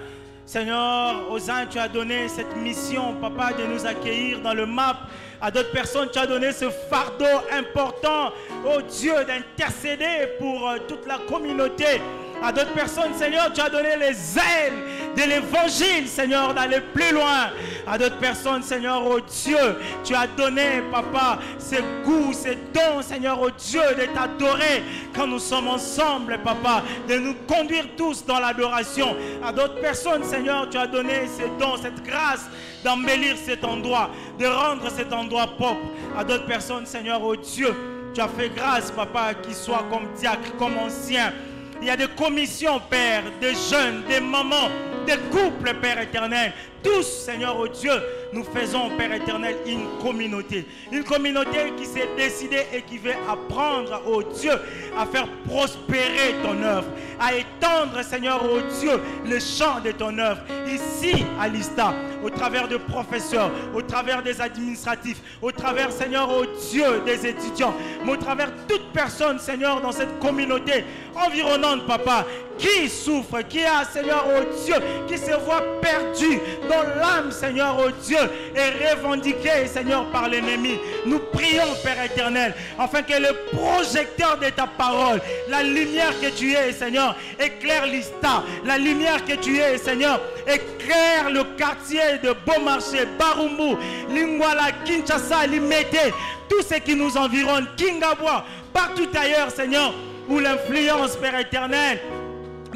Seigneur, aux uns, tu as donné cette mission, Papa, de nous accueillir dans le MAP. À d'autres personnes, tu as donné ce fardeau important, oh Dieu, d'intercéder pour toute la communauté. À d'autres personnes, Seigneur, tu as donné les ailes de l'évangile, Seigneur, d'aller plus loin. À d'autres personnes, Seigneur, oh Dieu, tu as donné, Papa, ces goûts, ces dons, Seigneur, oh Dieu, de t'adorer quand nous sommes ensemble, Papa, de nous conduire tous dans l'adoration. À d'autres personnes, Seigneur, tu as donné ces dons, cette grâce d'embellir cet endroit, de rendre cet endroit propre. À d'autres personnes, Seigneur, oh Dieu, tu as fait grâce, Papa, qu'ils soient comme diacres, comme anciens. Il y a des commissions, Père, des jeunes, des mamans, des couples, Père éternel. Tous, Seigneur, oh Dieu, nous faisons, Père éternel, une communauté. Une communauté qui s'est décidée et qui veut apprendre, oh Dieu, à faire prospérer ton œuvre. À étendre, Seigneur, oh Dieu, le champ de ton œuvre. Ici, à l'Ista, au travers de professeurs, au travers des administratifs, au travers, Seigneur, oh Dieu, des étudiants, mais au travers toute personne, Seigneur, dans cette communauté environnante, Papa, qui souffre, qui a, Seigneur, oh Dieu, qui se voit perdu dans l'âme, Seigneur, oh Dieu, et revendiqué, Seigneur, par l'ennemi. Nous prions, Père éternel, afin que le projecteur de ta parole, la lumière que tu es, Seigneur, éclaire l'Ista, la lumière que tu es, Seigneur, éclaire le quartier de Beaumarchais, Barumbu, Lingwala, Kinshasa, Limete, tout ce qui nous environne, Kingabwa, partout ailleurs, Seigneur, où l'influence, Père éternel,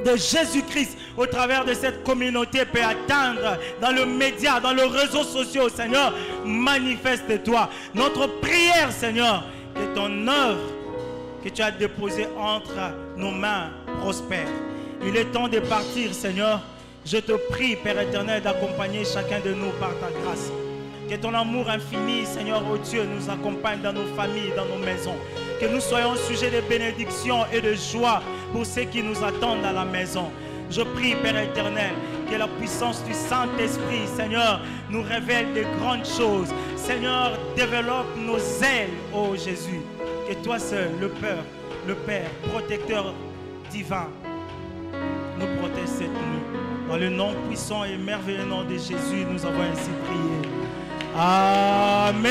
de Jésus-Christ au travers de cette communauté peut atteindre dans le média, dans les réseaux sociaux, Seigneur, manifeste-toi. Notre prière, Seigneur, que ton œuvre que tu as déposée entre nos mains prospère. Il est temps de partir, Seigneur. Je te prie, Père éternel, d'accompagner chacun de nous par ta grâce. Que ton amour infini, Seigneur, oh Dieu, nous accompagne dans nos familles, dans nos maisons. Que nous soyons sujets de bénédiction et de joie pour ceux qui nous attendent à la maison. Je prie, Père éternel, que la puissance du Saint-Esprit, Seigneur, nous révèle de grandes choses. Seigneur, développe nos ailes, ô Jésus. Que toi seul, le Père, protecteur divin, nous protège cette nuit. Dans le nom puissant et merveilleux nom de Jésus, nous avons ainsi prié. Amen.